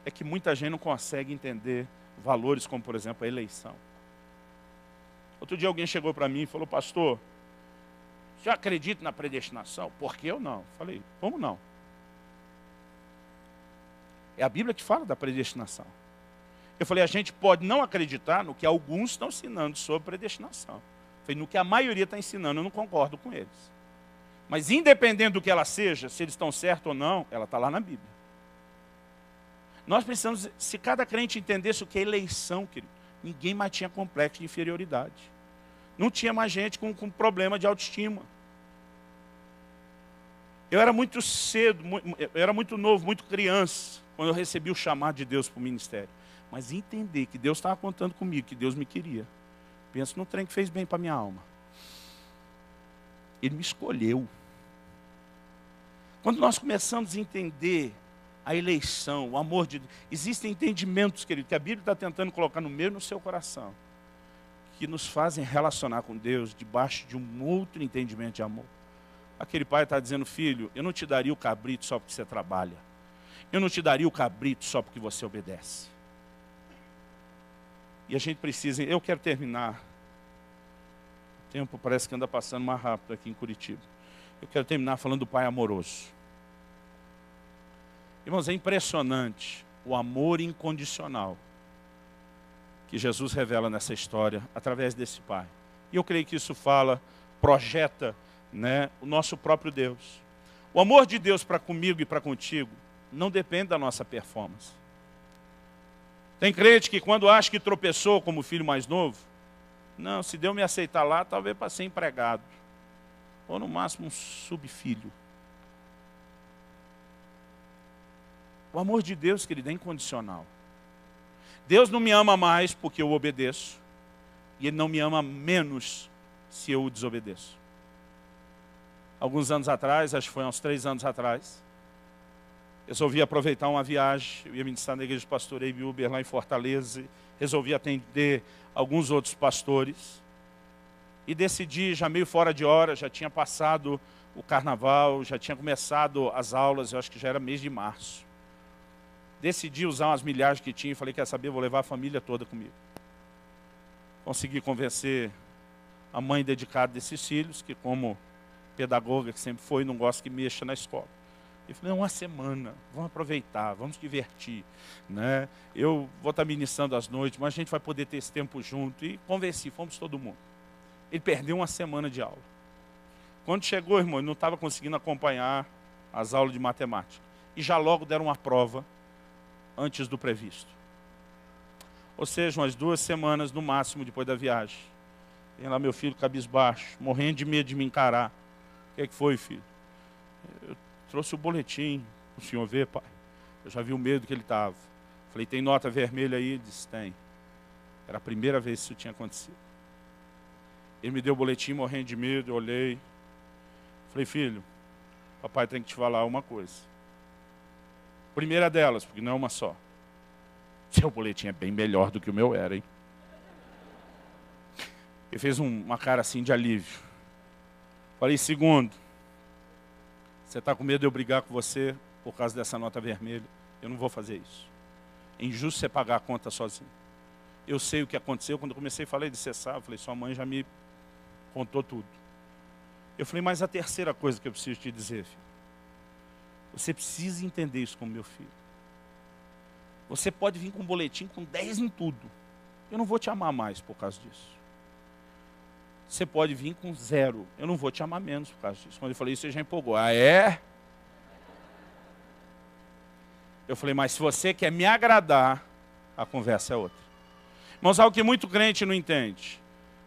É que muita gente não consegue entender valores como, por exemplo, a eleição. Outro dia alguém chegou para mim e falou, pastor, você acredita na predestinação? Por que eu não? Falei, como não? É a Bíblia que fala da predestinação. Eu falei, a gente pode não acreditar no que alguns estão ensinando sobre predestinação. Falei, no que a maioria está ensinando, eu não concordo com eles. Mas independente do que ela seja, se eles estão certos ou não, ela está lá na Bíblia. Nós precisamos, se cada crente entendesse o que é eleição, querido, ninguém mais tinha complexo de inferioridade. Não tinha mais gente com problema de autoestima. Eu era muito cedo, eu era muito novo, muito criança, quando eu recebi o chamado de Deus para o ministério. Mas entender que Deus estava contando comigo, que Deus me queria. Penso no trem que fez bem para a minha alma. Ele me escolheu. Quando nós começamos a entender a eleição, o amor de Deus, existem entendimentos, querido, que a Bíblia está tentando colocar no meu e no seu coração, que nos fazem relacionar com Deus debaixo de um outro entendimento de amor. Aquele pai está dizendo, filho, eu não te daria o cabrito só porque você trabalha. Eu não te daria o cabrito só porque você obedece. E a gente precisa, eu quero terminar. O tempo parece que anda passando mais rápido aqui em Curitiba. Eu quero terminar falando do pai amoroso. Irmãos, é impressionante o amor incondicional que Jesus revela nessa história, através desse pai. E eu creio que isso fala, projeta, né, o nosso próprio Deus. O amor de Deus para comigo e para contigo não depende da nossa performance. Tem crente que quando acha que tropeçou como filho mais novo, não, se Deus me aceitar lá, talvez para ser empregado. Ou no máximo um subfilho. O amor de Deus, querido, é incondicional. Deus não me ama mais porque eu obedeço. E Ele não me ama menos se eu o desobedeço. Alguns anos atrás, acho que foi uns 3 anos atrás, eu resolvi aproveitar uma viagem. Eu ia ministrar na igreja do pastor Eibe Uber lá em Fortaleza. Resolvi atender alguns outros pastores. E decidi, já meio fora de hora, já tinha passado o carnaval, já tinha começado as aulas, eu acho que já era mês de março. Decidi usar umas milhares que tinha e falei, quer saber, vou levar a família toda comigo. Consegui convencer a mãe dedicada desses filhos, que como pedagoga que sempre foi, não gosta que mexa na escola. Ele falou, uma semana, vamos aproveitar, vamos divertir, né? Eu vou estar ministrando às noites, mas a gente vai poder ter esse tempo junto. E convenci, fomos todo mundo. Ele perdeu uma semana de aula. Quando chegou, irmão, ele não estava conseguindo acompanhar as aulas de matemática. E já logo deram uma prova antes do previsto. Ou seja, umas 2 semanas no máximo depois da viagem. Tem lá meu filho cabisbaixo, morrendo de medo de me encarar. O que é que foi, filho? Eu trouxe o boletim para o senhor ver, pai. Eu já vi o medo que ele estava. Falei, tem nota vermelha aí? Ele disse, tem. Era a primeira vez que isso tinha acontecido. Ele me deu o boletim morrendo de medo, eu olhei. Falei, filho, papai tem que te falar uma coisa. Primeira delas, porque não é uma só. Seu boletim é bem melhor do que o meu era, hein? Ele fez uma cara assim de alívio. Falei, segundo, você está com medo de eu brigar com você por causa dessa nota vermelha? Eu não vou fazer isso. É injusto você pagar a conta sozinho. Eu sei o que aconteceu. Quando eu comecei a falar, ele disse, sabe? Eu falei, sua mãe já me contou tudo. Eu falei, mas a terceira coisa que eu preciso te dizer, filho. Você precisa entender isso como meu filho. Você pode vir com um boletim com 10 em tudo. Eu não vou te amar mais por causa disso. Você pode vir com 0. Eu não vou te amar menos por causa disso. Quando eu falei isso, você já empolgou. Ah, é? Eu falei, mas se você quer me agradar, a conversa é outra. Irmãos, algo que muito crente não entende.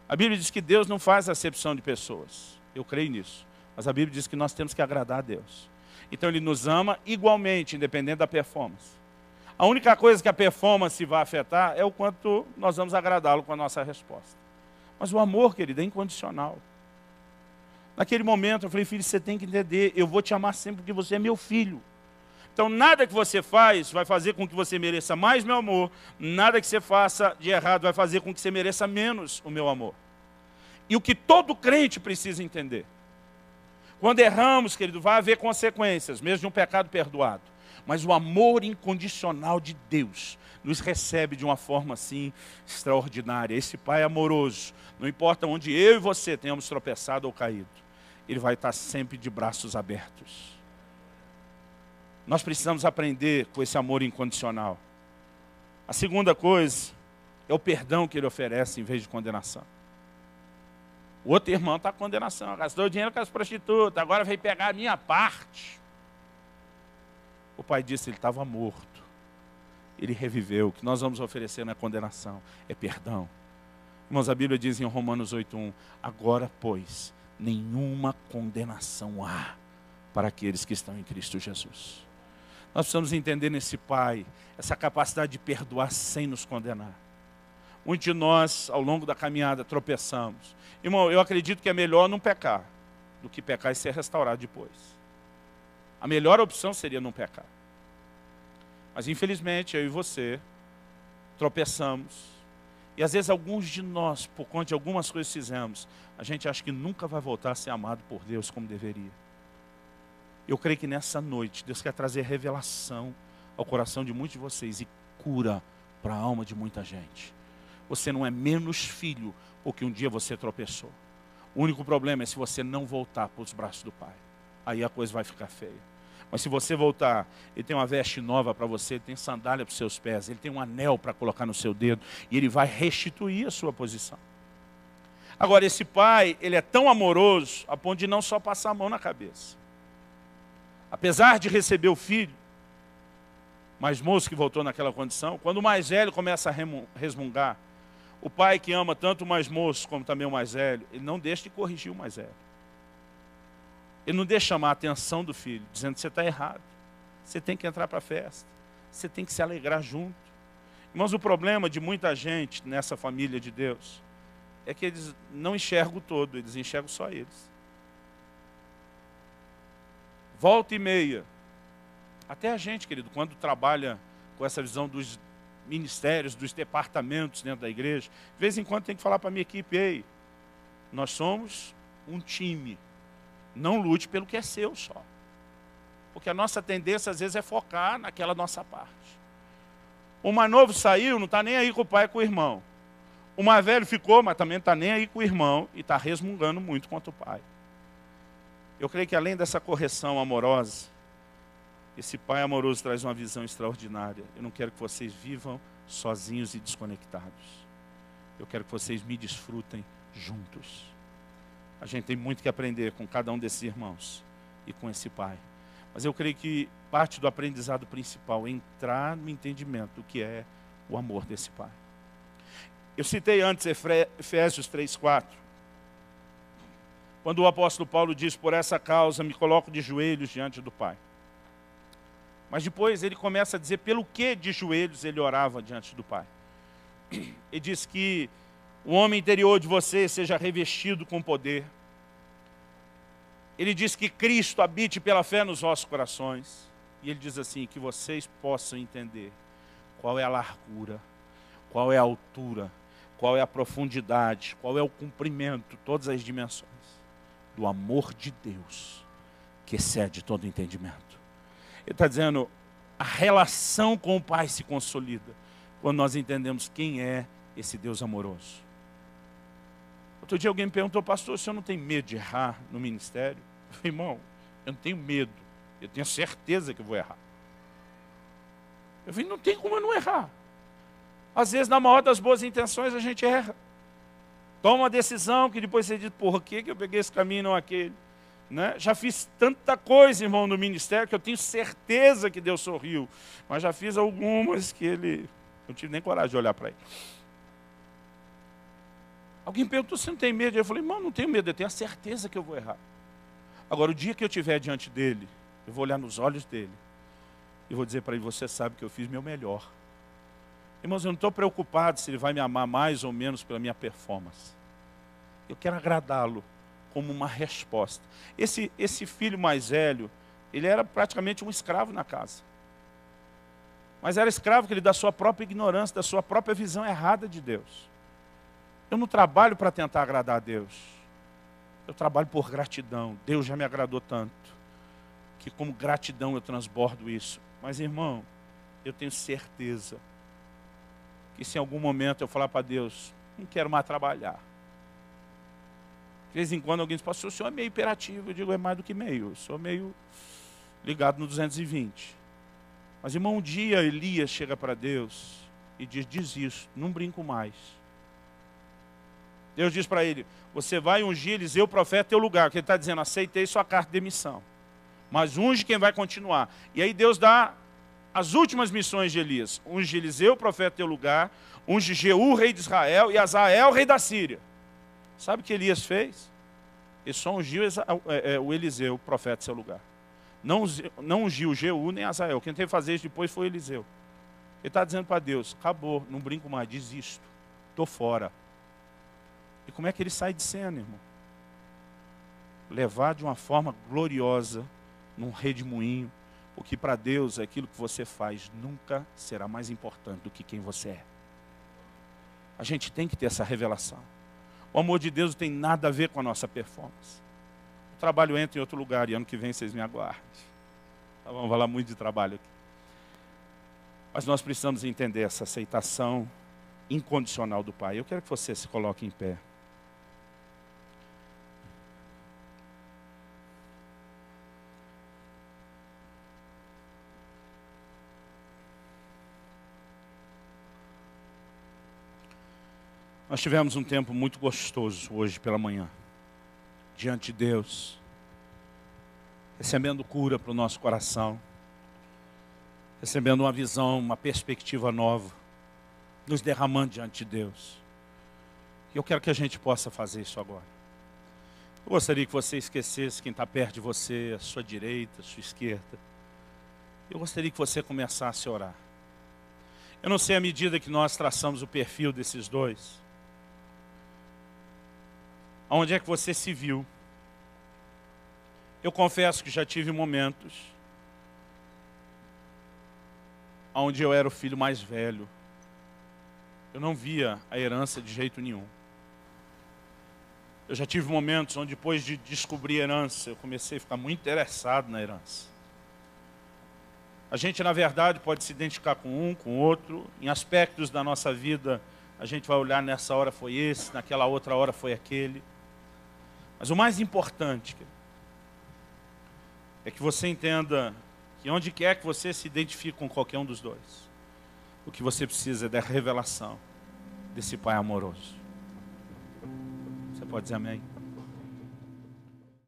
A Bíblia diz que Deus não faz acepção de pessoas. Eu creio nisso. Mas a Bíblia diz que nós temos que agradar a Deus. Então Ele nos ama igualmente, independente da performance. A única coisa que a performance vai afetar é o quanto nós vamos agradá-lo com a nossa resposta. Mas o amor, querido, é incondicional. Naquele momento eu falei, filho, você tem que entender, eu vou te amar sempre porque você é meu filho. Então nada que você faz vai fazer com que você mereça mais meu amor, nada que você faça de errado vai fazer com que você mereça menos o meu amor. E o que todo crente precisa entender. Quando erramos, querido, vai haver consequências, mesmo de um pecado perdoado. Mas o amor incondicional de Deus nos recebe de uma forma assim extraordinária. Esse Pai amoroso, não importa onde eu e você tenhamos tropeçado ou caído, Ele vai estar sempre de braços abertos. Nós precisamos aprender com esse amor incondicional. A segunda coisa é o perdão que Ele oferece em vez de condenação. O outro irmão está com condenação, gastou dinheiro com as prostitutas, agora veio pegar a minha parte. O pai disse, ele estava morto. Ele reviveu. O que nós vamos oferecer na condenação é perdão. Irmãos, a Bíblia diz em Romanos 8:1, agora, pois, nenhuma condenação há para aqueles que estão em Cristo Jesus. Nós precisamos entender nesse Pai, essa capacidade de perdoar sem nos condenar. Muitos de nós, ao longo da caminhada, tropeçamos. Irmão, eu acredito que é melhor não pecar do que pecar e ser restaurado depois. A melhor opção seria não pecar. Mas infelizmente, eu e você tropeçamos. E às vezes alguns de nós, por conta de algumas coisas que fizemos, a gente acha que nunca vai voltar a ser amado por Deus como deveria. Eu creio que nessa noite, Deus quer trazer revelação ao coração de muitos de vocês e cura para a alma de muita gente. Você não é menos filho porque um dia você tropeçou. O único problema é se você não voltar para os braços do Pai. Aí a coisa vai ficar feia. Mas se você voltar, Ele tem uma veste nova para você, Ele tem sandália para os seus pés, Ele tem um anel para colocar no seu dedo, e Ele vai restituir a sua posição. Agora, esse Pai, Ele é tão amoroso, a ponto de não só passar a mão na cabeça. Apesar de receber o filho, mais moço que voltou naquela condição, quando o mais velho começa a resmungar, o pai que ama tanto o mais moço como também o mais velho, ele não deixa de corrigir o mais velho. Ele não deixa chamar a atenção do filho, dizendo que você está errado. Você tem que entrar para a festa. Você tem que se alegrar junto. Irmãos, o problema de muita gente nessa família de Deus é que eles não enxergam o todo, eles enxergam só eles. Volta e meia. Até a gente, querido, quando trabalha com essa visão dos ministérios, dos departamentos dentro da igreja, de vez em quando tem que falar para a minha equipe, ei, nós somos um time. Não lute pelo que é seu só. Porque a nossa tendência, às vezes, é focar naquela nossa parte. O mais novo saiu, não está nem aí com o pai e com o irmão. O mais velho ficou, mas também não está nem aí com o irmão e está resmungando muito contra o pai. Eu creio que além dessa correção amorosa, Esse Pai amoroso traz uma visão extraordinária. Eu não quero que vocês vivam sozinhos e desconectados. Eu quero que vocês me desfrutem juntos. A gente tem muito que aprender com cada um desses irmãos e com esse Pai. Mas eu creio que parte do aprendizado principal é entrar no entendimento do que é o amor desse Pai. Eu citei antes Efésios 3:4. Quando o apóstolo Paulo diz, por essa causa me coloco de joelhos diante do Pai. Mas depois ele começa a dizer pelo que de joelhos ele orava diante do Pai. Ele diz que o homem interior de você seja revestido com poder. Ele diz que Cristo habite pela fé nos vossos corações. E ele diz assim, que vocês possam entender qual é a largura, qual é a altura, qual é a profundidade, qual é o comprimento, todas as dimensões do amor de Deus, que excede todo entendimento. Ele está dizendo, a relação com o Pai se consolida quando nós entendemos quem é esse Deus amoroso. Outro dia alguém me perguntou, pastor, o senhor não tem medo de errar no ministério? Eu falei, irmão, eu não tenho medo, eu tenho certeza que eu vou errar. Eu falei, não tem como eu não errar. Às vezes, na maior das boas intenções, a gente erra. Toma uma decisão que depois você diz, porra, que eu peguei esse caminho, não aquele. Né? Já fiz tanta coisa, irmão, no ministério, que eu tenho certeza que Deus sorriu. Mas já fiz algumas que ele... não tive nem coragem de olhar para ele. Alguém perguntou, você não tem medo? Eu falei, irmão, não tenho medo, eu tenho a certeza que eu vou errar. Agora, o dia que eu estiver diante dele, eu vou olhar nos olhos dele e vou dizer para ele, você sabe que eu fiz meu melhor. Irmãos, eu não estou preocupado se ele vai me amar mais ou menos pela minha performance. Eu quero agradá-lo como uma resposta. Esse filho mais velho, ele era praticamente um escravo na casa. Mas era escravo da sua própria ignorância, da sua própria visão errada de Deus. Eu não trabalho para tentar agradar a Deus. Eu trabalho por gratidão. Deus já me agradou tanto, que como gratidão eu transbordo isso. Mas, irmão, eu tenho certeza que se em algum momento eu falar para Deus, não quero mais trabalhar. De vez em quando alguém diz, pastor, o senhor é meio hiperativo. Eu digo, é mais do que meio. Eu sou meio ligado no 220. Mas, irmão, um dia Elias chega para Deus e diz, desisto, não brinco mais. Deus diz para ele, você vai ungir Eliseu, profeta, teu lugar. Que ele está dizendo, aceitei sua carta de demissão. Mas unge quem vai continuar. E aí Deus dá as últimas missões de Elias. Unge Eliseu, profeta, teu lugar. Unge Jeú, rei de Israel, e Azael, rei da Síria. Sabe o que Elias fez? Ele só ungiu o Eliseu, profeta, seu lugar. Não ungiu Jeú nem Azael. Quem teve que fazer isso depois foi Eliseu. Ele está dizendo para Deus, acabou, não brinco mais, desisto. Estou fora. E como é que ele sai de cena, irmão? Levar de uma forma gloriosa, num redemoinho, porque para Deus aquilo que você faz nunca será mais importante do que quem você é. A gente tem que ter essa revelação. O amor de Deus não tem nada a ver com a nossa performance. O trabalho entra em outro lugar e ano que vem vocês me aguardem. Tá, vamos falar muito de trabalho aqui. Mas nós precisamos entender essa aceitação incondicional do Pai. Eu quero que você se coloque em pé. Nós tivemos um tempo muito gostoso hoje pela manhã, diante de Deus, recebendo cura para o nosso coração, recebendo uma visão, uma perspectiva nova, nos derramando diante de Deus. E eu quero que a gente possa fazer isso agora. Eu gostaria que você esquecesse quem está perto de você, a sua direita, a sua esquerda. Eu gostaria que você começasse a orar. Eu não sei a medida que nós traçamos o perfil desses dois. Onde é que você se viu? Eu confesso que já tive momentos onde eu era o filho mais velho. Eu não via a herança de jeito nenhum. Eu já tive momentos onde depois de descobrir a herança, eu comecei a ficar muito interessado na herança. A gente, na verdade, pode se identificar com um, com outro. Em aspectos da nossa vida, a gente vai olhar, nessa hora foi esse, naquela outra hora foi aquele. Mas o mais importante é que você entenda E onde quer que você se identifique com qualquer um dos dois, o que você precisa é da revelação desse Pai amoroso. Você pode dizer amém?